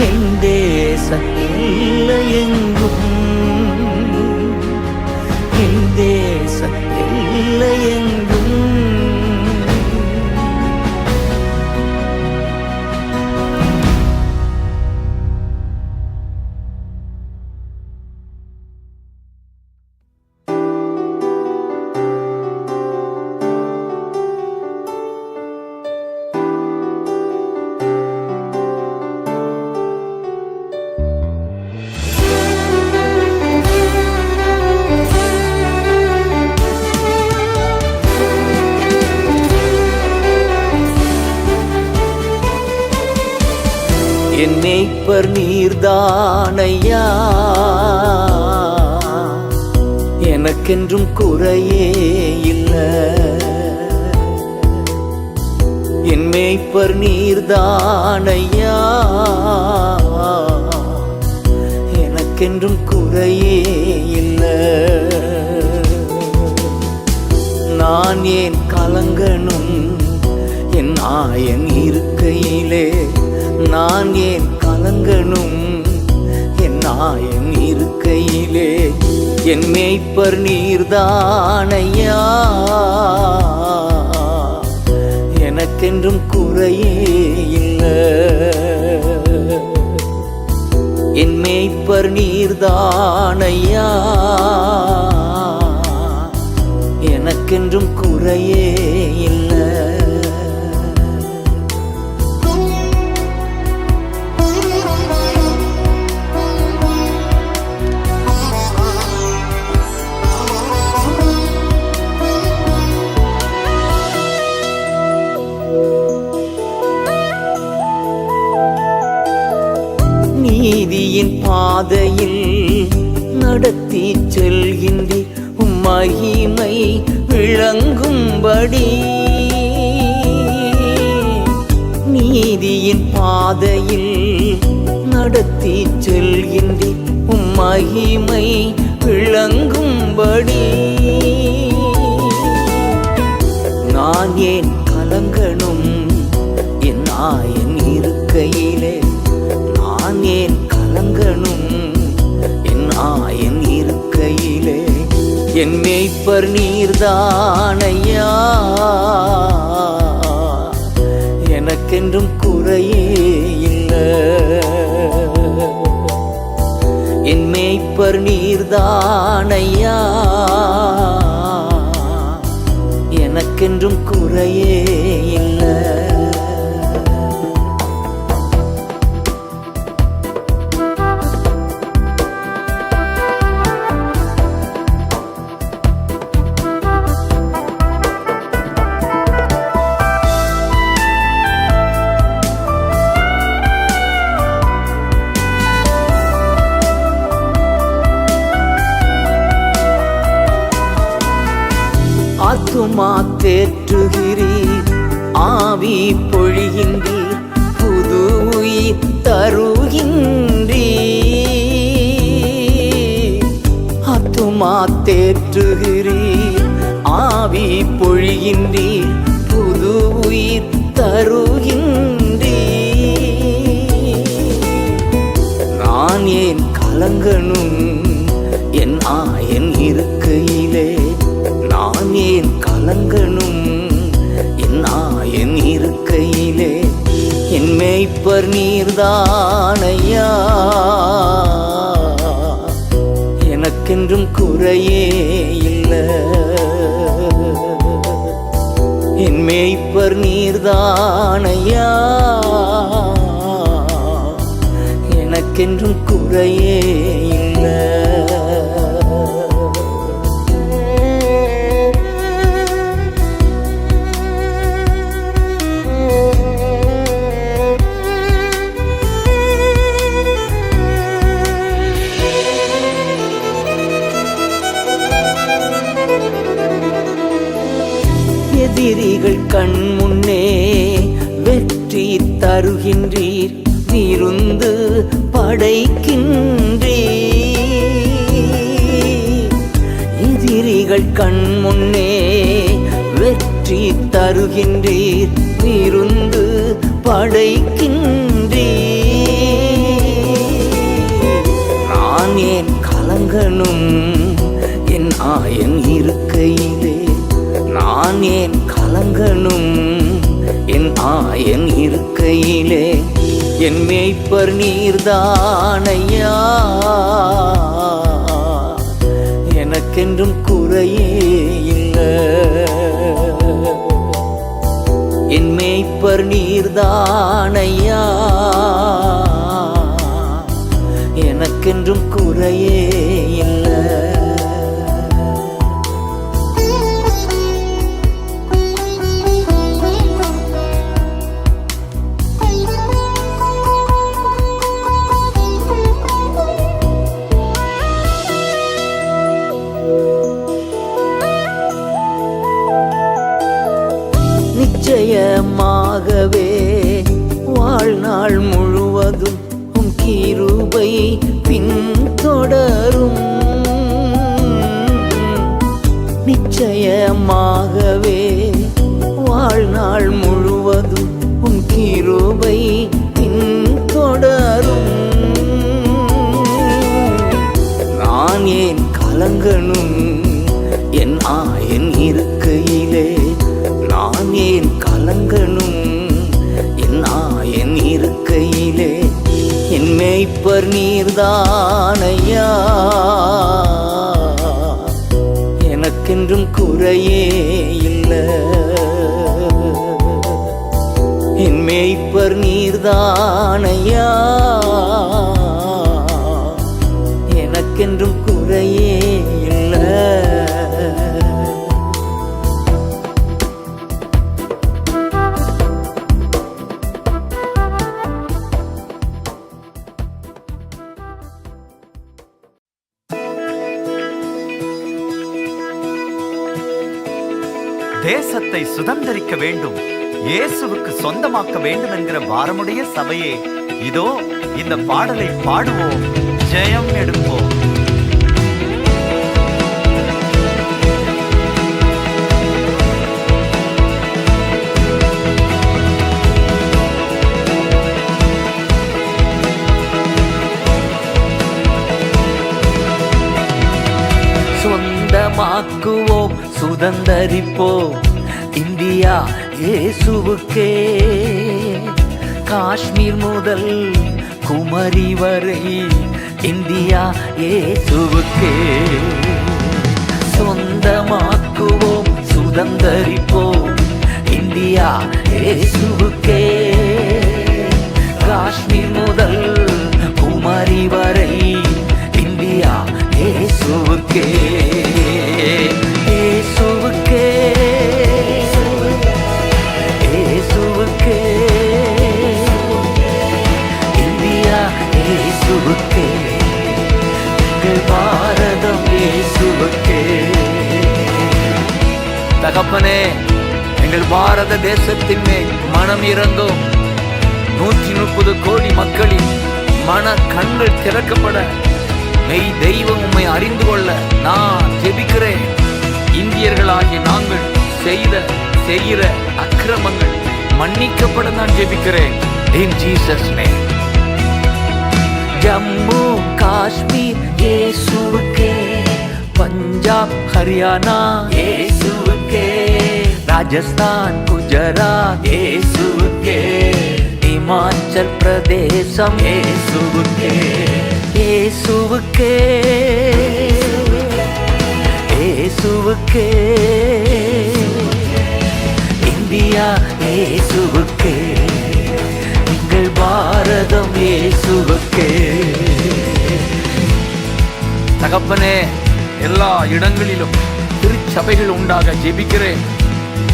என் தேச எல்லை எங்கும் என் தேச எல்லை எங்கும் என் மேய்ப்பர் நீர்தானையா எனக்கென்றும் குறையே இல்லை என் மேய்ப்பர் நீர்தானையா எனக்கென்றும் குறையே இல்லை நான் ஏன் கலங்கணும் என் நாயன் இருக்கையிலே நான் ஏன் கலங்கணும் என் நாயன் இருக்கையிலே என் மேய்ப்பர் நீர்தானையா எனக்கென்றும் குறையே இல்லை என் மேய்ப்பர் நீர்தானையா எனக்கென்றும் குறையே இல்லை நீதியின் பாதையில் நடத்தி செல்கின்றீர் உம் மகிமை விளங்கும்படி நீதியின் பாதையில் நடத்தி செல்கின்றீர் உம் மகிமை விளங்கும்படி நான் ஏன் கலங்கணும் என் ஆயன் இருக்கையிலே நான் ஏன் கலங்கணும் என் ஆயன் இருக்கையிலே என் மேய்ப்பர் நீர்தானையா எனக்கென்றும் குறையே இல்லை என் மேய்ப்பர் நீர்தானையா எனக்கென்றும் குறையே இல்லை ஆத்துமா தேற்றுகிறீர் ஆவி பொழிகின்றீர் புது உயிர் தருகின்றீர் ஆத்துமா தேற்றுகிறீர் ஆவி பொழிகின்றீர் புது உயிர் தருகின்றீர் நான் ஏன் கலங்கணும் என் ஆயன் இருக்கையிலே நான் ஏன் கலங்கணும் என் ஆயன் இருக்கையிலே என் மேய்ப்பர் நீர்தானையா எனக்கென்றும் குறையே இல்லை என் மேய்ப்பர் நீர்தானையா எனக்கென்றும் குறையே இல்லை எதிரிகள் கண் முன்னே வெற்றி தருகின்றீர் விருந்து படைக்கின்றீர் எதிரிகள் கண் முன்னே வெற்றி தருகின்றீர் விருந்து படைக்கின்றீர் நான் ஏன் கலங்கணும் என் ஆயன் இருக்கையிலே நான் ஏன் கலங்கணும் என் ஆயன் இருக்கையிலே என் மேய்ப்பர் நீர்தானையா எனக்கென்றும் குறையே இல்லை என் மேய்ப்பர் நீர்தானையா எனக்கென்றும் குறையே இல்லை நிச்சயமாகவே வாழ்நாள் முழுவதும் உம் கிருபை பின்தொடரும் நிச்சயமாகவே வாழ்நாள் முழுவதும் உம் கிருபை பின்தொடரும் நான் ஏன் கலங்கணும் என் ஆயன் இருக்கையிலே நான் ஏன் கலங்கணும் என் ஆயன் இருக்கையிலே என் மேய்ப்பர் நீர்தானையா எனக்கென்றும் குறையே இல்லை என் மேய்ப்பர் நீர்தானையா எனக்கென்றும் குறையே இல்லை தேசத்தை சுதந்திரிக்க வேண்டும், இயேசுவுக்கு சொந்தமாக்க வேண்டும் என்கிற பாரமுடைய சபையே, இதோ இந்த பாடலை பாடுவோம், ஜெயம் எடுப்போம். சொந்தமாக்குவோம், சுதந்தரிப்போம் இந்தியா இயேசுவுக்கே. காஷ்மீர் முதல் குமரி வரை இந்தியா இயேசுவுக்கே. சொந்தமாக்குவோம், சுதந்தரிப்போம் இந்தியா இயேசுவுக்கே. காஷ்மீர் முதல் குமரி வரை இந்தியா இயேசுவுக்கே. இயேசுவுக்கே, இயேசுவுக்கே, இந்தியா இயேசுவுக்கே. எங்கள் பாரதம் இயேசுவுக்கே. தகப்பனே, எங்கள் பாரத தேசத்தின் மேல் மனம் இறங்கும். 130 கோடி மக்களின் மன கண்கள் திறக்கப்பட, மெய் தெய்வம் உம்மை அறிந்து கொள்ள நான் ஜெபிக்கிறேன். இந்தியர்களாகிய நாங்கள் செய்கிற அக்கிரமங்கள் மன்னிக்கப்பட நான் ஜெபிக்கிறேன். In Jesus name. Jammu Kashmir இயேசுவுக்கே. பஞ்சாப் ஹரியானா இயேசுவுக்கே. ராஜஸ்தான் குஜராத் இயேசுவுக்கே. இமாச்சல் பிரதேசம் இயேசுவுக்கே. இயேசுவுக்கே, இயேசுவுக்கே. இந்தியா இயேசுவுக்கே. எங்கள் பாரதம் இயேசுவுக்கே. தகப்பனே, எல்லா இடங்களிலும் திருச்சபைகள் உண்டாக ஜெபிக்கிறேன்.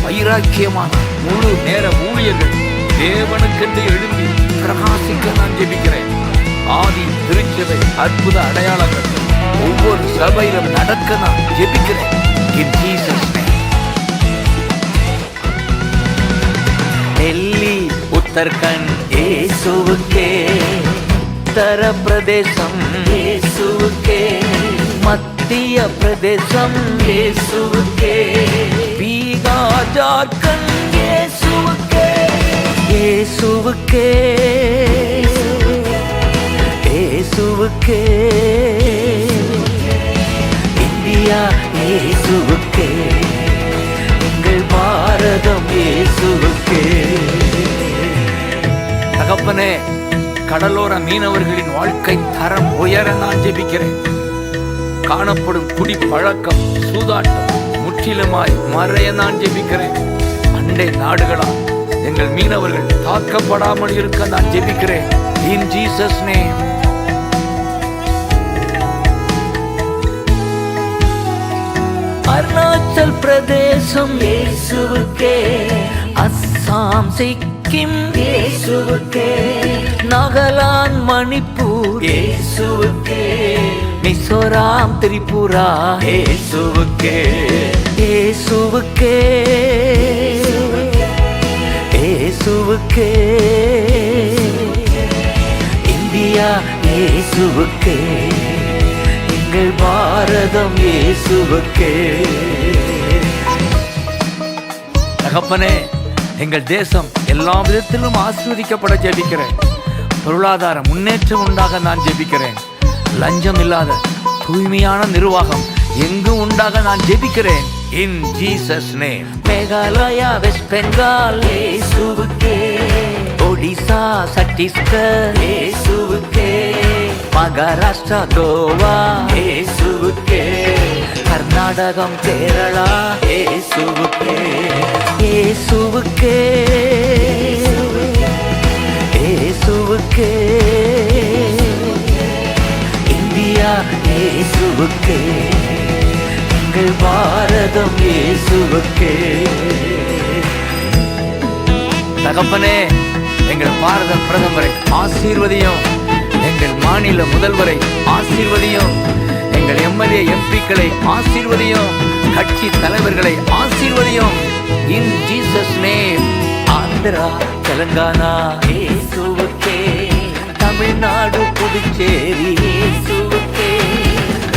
வைராக்கியமான முழு நேர ஊழியர்கள் தேவனுக்கென்று எழும்பி பிரகாசிக்க நான் ஜெபிக்கிறேன். ஆதி திருச்சபை அற்புத அடையாளங்கள் ஒவ்வொரு சபையிலும் நடக்க நான் ஜெபிக்கிறேன். In Jesus name. Delhi Uttarakhand இயேசுவுக்கே. உத்தர பிரதேசம் இயேசுவுக்கே. மத்திய பிரதேசம் இயேசுவுக்கே. பீகார் ஜார்க்கண்ட் இயேசுவுக்கே. இயேசுவுக்கே, இயேசுவுக்கே. இந்தியா இயேசுவுக்கே. எங்கள் பாரதம் இயேசுவுக்கே. தகப்பனே, கடலோர மீனவர்களின் வாழ்க்கை தரம் உயர நான் ஜெபிக்கிறேன். காணப்படும் குடிப்பழக்கம், சூதாட்டம் முற்றிலுமாய் மறைய நான் ஜெபிக்கிறேன். அண்டை நாடுகளால் எங்கள் மீனவர்கள் தாக்கப்படாமல் இருக்க நான் ஜெபிக்கிறேன். In Jesus name. அருணாச்சல் பிரதேசம் இயேசுவுக்கே. அஸ்ஸாம் சிக்கிம் இயேசுவுக்கே. நாகாலாந்து மணிப்பூர் இயேசுவுக்கே. மிசோராம் திரிபுரா இயேசுவுக்கே. இயேசுவுக்கே, இயேசுவுக்கே. இந்தியா இயேசுவுக்கே. எங்கள் பாரதம் இயேசுவுக்கே. தகப்பனே, எங்கள் தேசம் எல்லா விதத்திலும் ஆசீர்வதிக்கப்பட ஜெபிக்கிறேன். பொருளாதார முன்னேற்றம் உண்டாக நான் ஜெபிக்கிறேன். லஞ்சம் இல்லாத தூய்மையான நிர்வாகம் எங்கும் உண்டாக நான் ஜெபிக்கிறேன். In Jesus name. Meghalaya, west Bengal இயேசுவுக்கே. ஒடிசா, சத்தீஸ்கர் இயேசுவுக்கே. மகாராஷ்டிரா, கோவா இயேசுவுக்கே. கர்நாடகம், கேரளா இயேசுவுக்கே. இயேசுவுக்கே, இயேசுவுக்கே. இந்தியா இயேசுவுக்கே. எங்கள் பாரதம் இயேசுவுக்கே. தகப்பனே, எங்கள் பாரத பிரதமரை ஆசீர்வதியும். எங்கள் மாநில முதல்வரை ஆசீர்வதியும். எங்கள் எம்எல்ஏ எம்பிக்களை ஆசீர்வதியும். கட்சி தலைவர்களை ஆசீர்வதியும். in Jesus name. Andhra Telangana இயேசுவுக்கே, தமிழ்நாடு புதுச்சேரி இயேசுவுக்கே,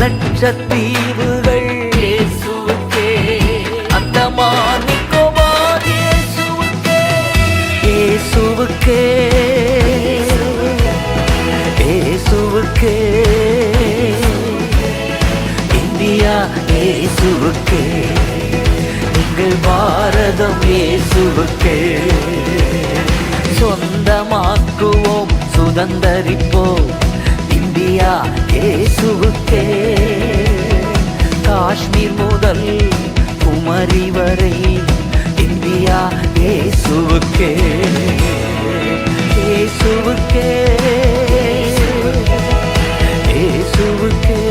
லட்சத்தீவுகள் இயேசுவுக்கே, அந்தமான் நிக்கோபார் இயேசுவுக்கே, இயேசுவுக்கே, இயேசுவுக்கே, இந்தியா இயேசுவுக்கே, எங்கள் பாரதம் இயேசுவுக்கே. சொந்தமாக்குவோம், சுதந்தரிப்போம், இந்தியா இயேசுவுக்கே. காஷ்மீர் முதல் குமரி வரை இந்தியா இயேசுவுக்கே, இயேசுவுக்கே, இயேசுவுக்கே,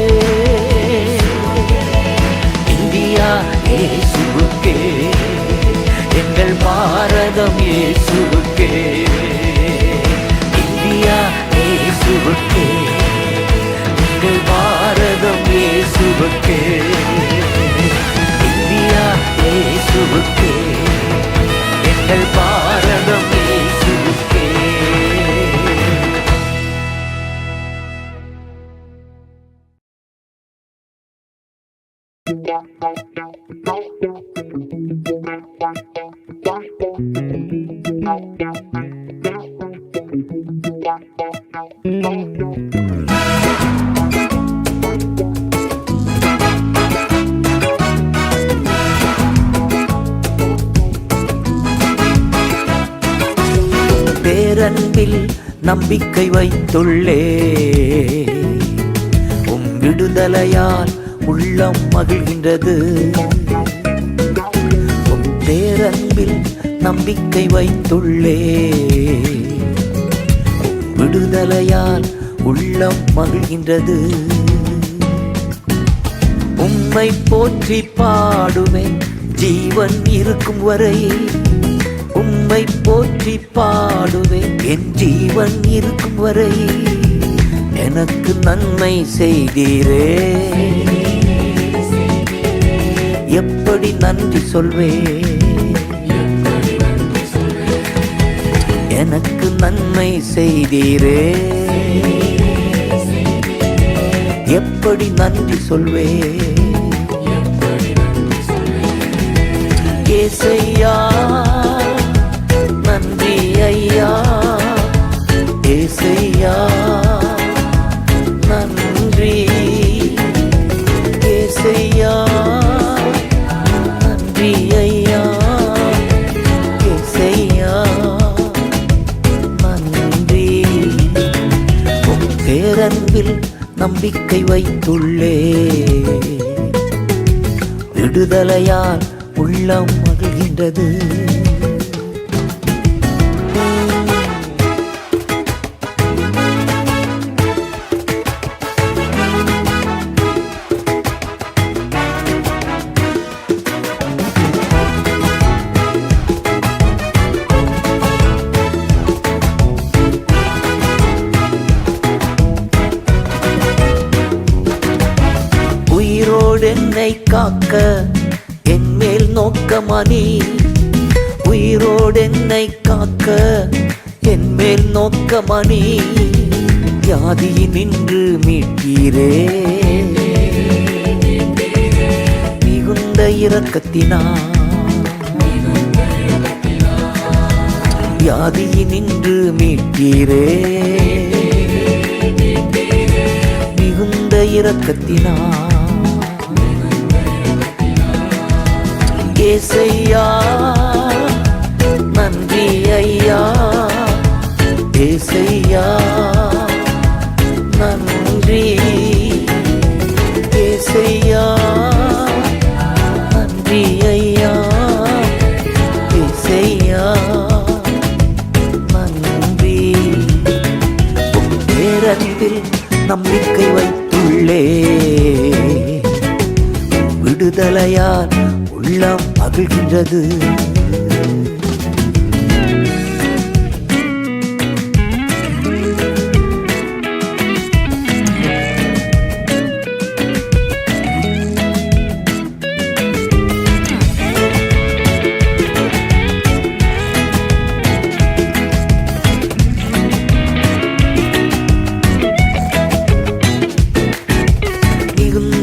இந்தியா இயேசுவுக்கே, எங்கள் பாரதம் இயேசுவுக்கே, இந்தியா இயேசுவுக்கே, எங்கள் பாரதம் இயேசுவுக்கே, இந்தியா இயேசுவுக்கே, எங்கள் பாரதம் இயேசுவுக்கே. பேரன்பில் நம்பிக்கை வைத்துள்ளே, உம் விடுதலையால் உள்ளம் மகிழ்கின்றது. உம் பேரன்பில் நம்பிக்கை வைத்துள்ளே, உம் விடுதலையால் உள்ளம் மகிழ்கின்றது. உம்மை போற்றி பாடுவேன் ஜீவன் இருக்கும் வரை, உம்மை போற்றி பாடுவேன் என் ஜீவன் இருக்கும் வரை. எனக்கு நன்மை செய்தீரே, எப்படி நன்றி சொல்வேன். எனக்கு நன்மை செய்தீரே, எப்படி நன்றி சொல்வேன். ஏசையா நன்றி ஐயா, ஏசையா நன்றி, ஏசையா நன்றி ஐயா, ஏசையா நன்றி. உம் பேரன்பில் நம்பிக்கை வைத்துள்ளே, விடுதலையால் உள்ளம் மகிழ்கின்றது. என்னை காக்க என் மேல் நோக்கமானி, உயிரோடு என்னை காக்க என் மேல் நோக்கமானி. வியாதியினின்று மீட்கிறே, மிகுந்த இரக்கத்தினார். வியாதியினின்று மீட்கிறே, மிகுந்த இரக்கத்தினார். ஏசையா நன்றி ஐயா, ஏசையா நன்றி, ஏசையா நன்றி ஐயா, ஏசையா நன்றி. பேரன்பில் நம்பிக்கை வைத்துள்ளே, விடுதலையால் உள்ளம் மகிழ்கின்றது.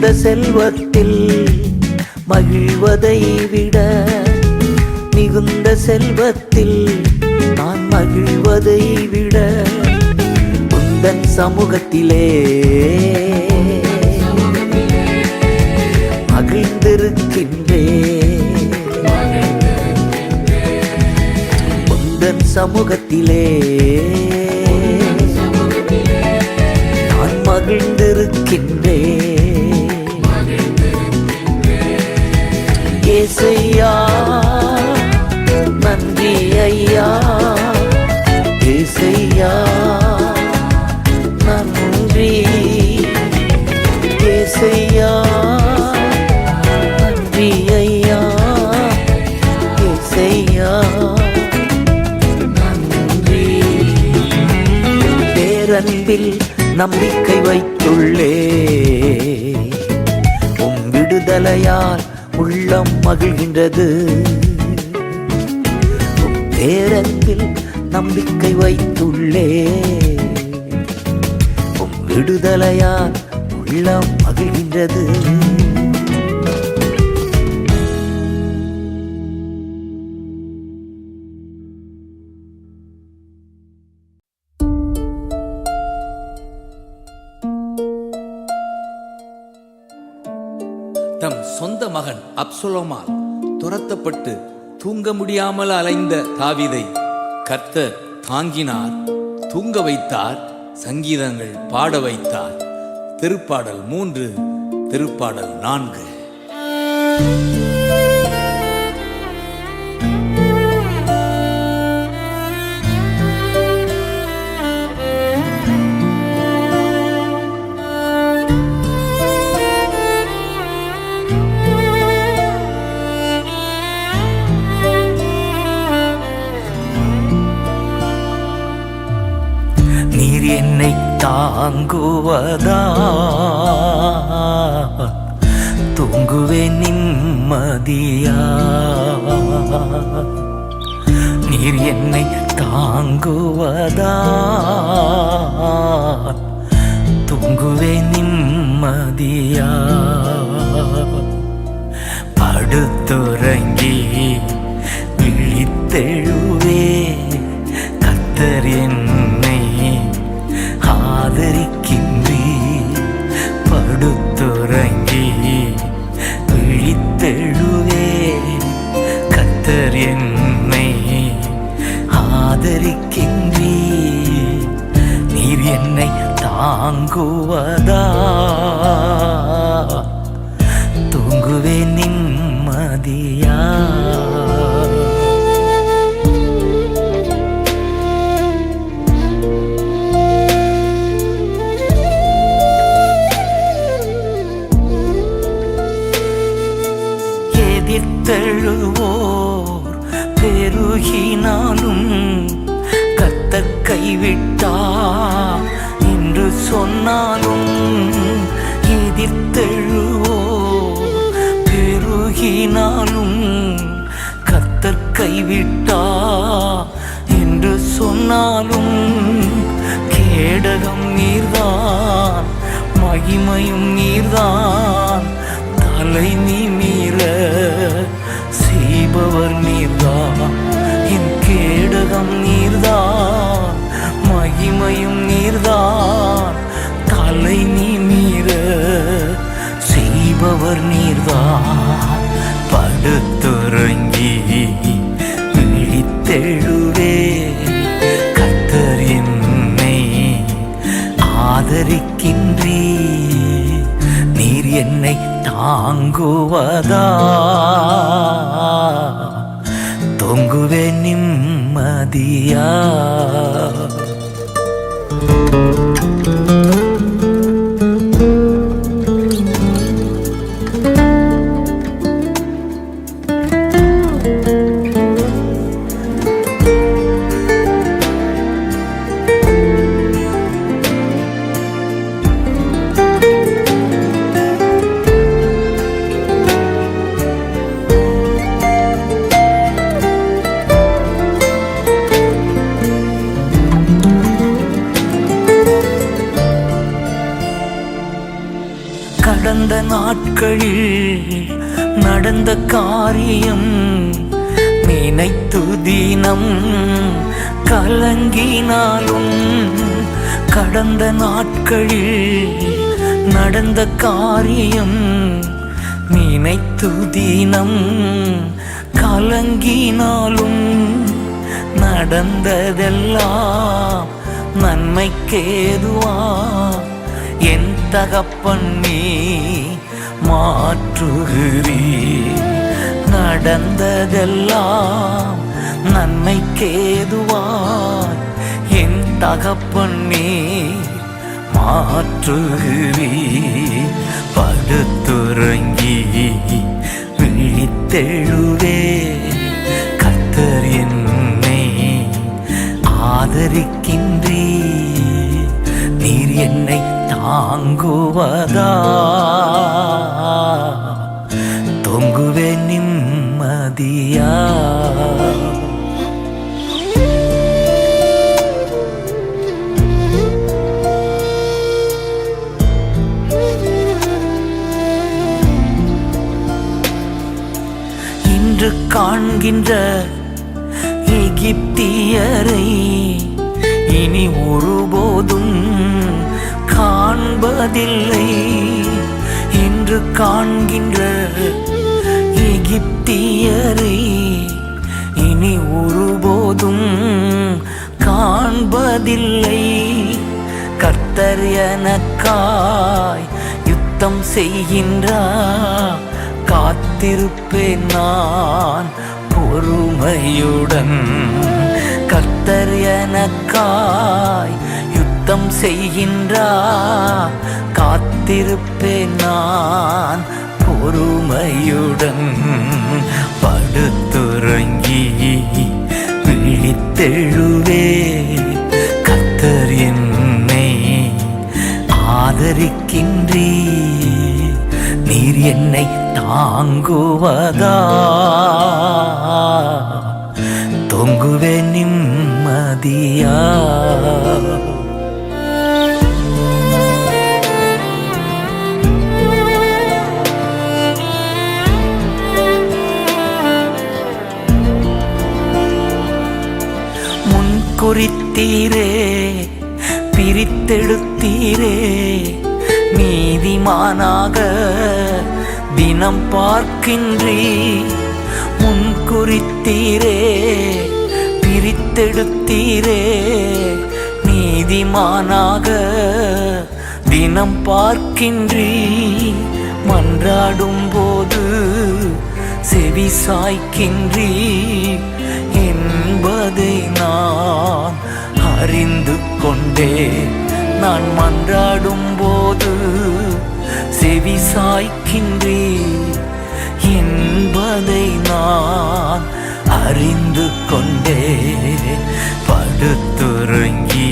மிகுந்த செல்வத்தில் மகிழ்வதை விட, மிகுந்த செல்வத்தில் நான் மகிழ்வதை விட, உந்தன் சமூகத்திலே மகிழ்ந்திருக்கின்றேன். உந்தன் சமூகத்திலே நான் மகிழ்ந்திருக்கின்றேன். ஏசையா நன்றி ஐயா, ஏசையா நன்றி, ஏசையா நன்றி ஐயா, ஏசையா நன்றி. பேரன்பில் நம்பிக்கை வைத்துள்ளே, உம் விடுதலையால் உள்ளம் மகிழ்கின்றது. உம் பேரன்பில் நம்பிக்கை வைத்துள்ளே, உம் விடுதலையால் உள்ளம் மகிழ்கின்றது. தம் சொந்த மகன் அப்சலோமால் துரத்தப்பட்டு தூங்க முடியாமல் அலைந்த தாவீதை கர்த்தர் தாங்கினார், தூங்க வைத்தார், சங்கீதங்கள் பாட வைத்தார். திருப்பாடல் 3, திருப்பாடல் 4. நீர் என்னை தாங்குவதா, தூங்குவேன் நிம்மதியா. நீர் என்னை தாங்குவதா, தூங்குவேன் நிம்மதியா. படுத்துறங்கி விழித்தெழுவே, கர்த்தர் என்னை ஆதரிக்கின்றீர். படுத்துறங்கி விழித்தெழுவே, கர்த்தர் என்னை ஆதரிக்கின்றீர். நீர் என்னை தாங்குவதா, தூங்குவேன் நிம்மதியா. எதிர்த்தெழுவோர் பெருகினாலும் கர்த்தர் கைவிட்டார் என்று சொன்னாலும், எதிர்த்தெழுவோர் பெருகினாலும் கர்த்தர் கைவிட்டார் என்று சொன்னாலும், கேடகம் நீர்தான், மகிமையும் நீர்தான், தலை நிமிர செய்பவர் நீர்தான். என் கேடகம் நீர்தான், மகிமையும் நீர்தான், தலை நிமிர செய்பவர் நீர்தான். படுத்துறங்கி விழித்தெழுவே, கர்த்தர் என்னை ஆதரிக்கின்றீர். நீர் என்னை தாங்குவதா, தொங்குவேன் நிம்மதியா. கடந்த நாட்களில் நடந்த காரியம் நினைத்து தினம் கலங்கினாலும், கடந்த நாட்களில் நடந்த காரியம் நினைத்து தினம் கலங்கினாலும், நடந்ததெல்லாம் நன்மைக்கேதுவா என் தகப்பன் நீ மாற்றுகிறீர். நடந்ததெல்லாம் நன்மைக்கேதுவாய் என் தகப்பன் நீ மாற்றுகிறீர். படுத்துறங்கி விழித்தெழுவே கர்த்தர் என்னை ஆதரிக்கின்றீர். நீர் என்னை தாங்குவதா தொங்குவே நிம்மதியா. இன்று காண்கின்ற எகிப்தியரை இனி ஒருபோதும் காண்பதில்லை. இன்று காண்கின்ற எகிப்தியரை இனி ஒருபோதும் காண்பதில்லை. கர்த்தர் எனக்காய் யுத்தம் செய்கின்றார், காத்திருப்பேன் நான் பொறுமையுடன். கர்த்தர் எனக்காய் யுத்தம் செய்கின்றார், காத்திருப்பேன் நான் பொறுமையுடன். படுத்துறங்கி விழித்தெழுவே கர்த்தர் என்னை ஆதரிக்கின்றீர். நீர் என்னை தாங்குவதா தொங்குவே நிம்மதியா. முன்குறித்தீரே பிரித்தெடுத்தீரே, நீதிமானாக தினம் பார்க்கின்றீர். முன்குறித்தீரே பிரித்தெடுத்தீரே, நீதிமானாக தினம் பார்க்கின்றீர். மன்றாடும் போது செவி சாய்க்கின்றீர் என்பதை நான் அறிந்து கொண்டே. நான் மன்றாடும் போது செவி சாய்க்கின்றீர் என்பதை நான் அறிந்து கொண்டே. படுத்துறங்கி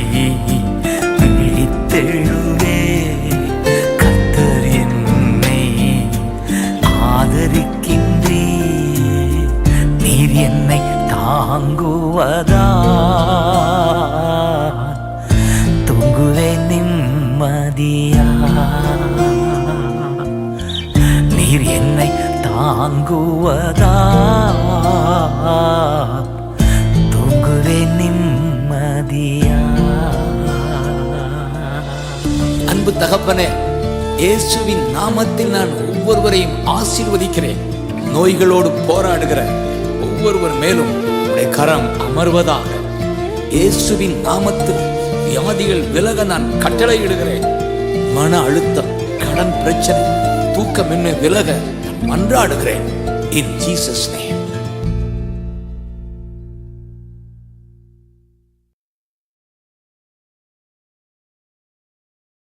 விழித்தெழுவே கர்த்தர் என்னை ஆதரிக்கின்றீர். நீர் என்னை தாங்குவதா தொங்குவே நிம்மதியா. நீர் என்னை தாங்குவதா தொங்குவே நிம்மதியா. அன்பு தகப்பனே, இயேசுவின் நாமத்தில் நான் ஒவ்வொருவரையும் ஆசீர்வதிக்கிறேன். நோய்களோடு போராடுகிற ஒவ்வொருவர் மேலும் உடைய கரம் அமர்வதாக. இயேசுவின் நாமத்தில் வியாதிகள் விலக நான் கட்டளையிடுகிறேன். மன அழுத்தம், கடன் பிரச்சனை, தூக்கமின்மை விலக மன்றாடுகிறேன். In Jesus' name.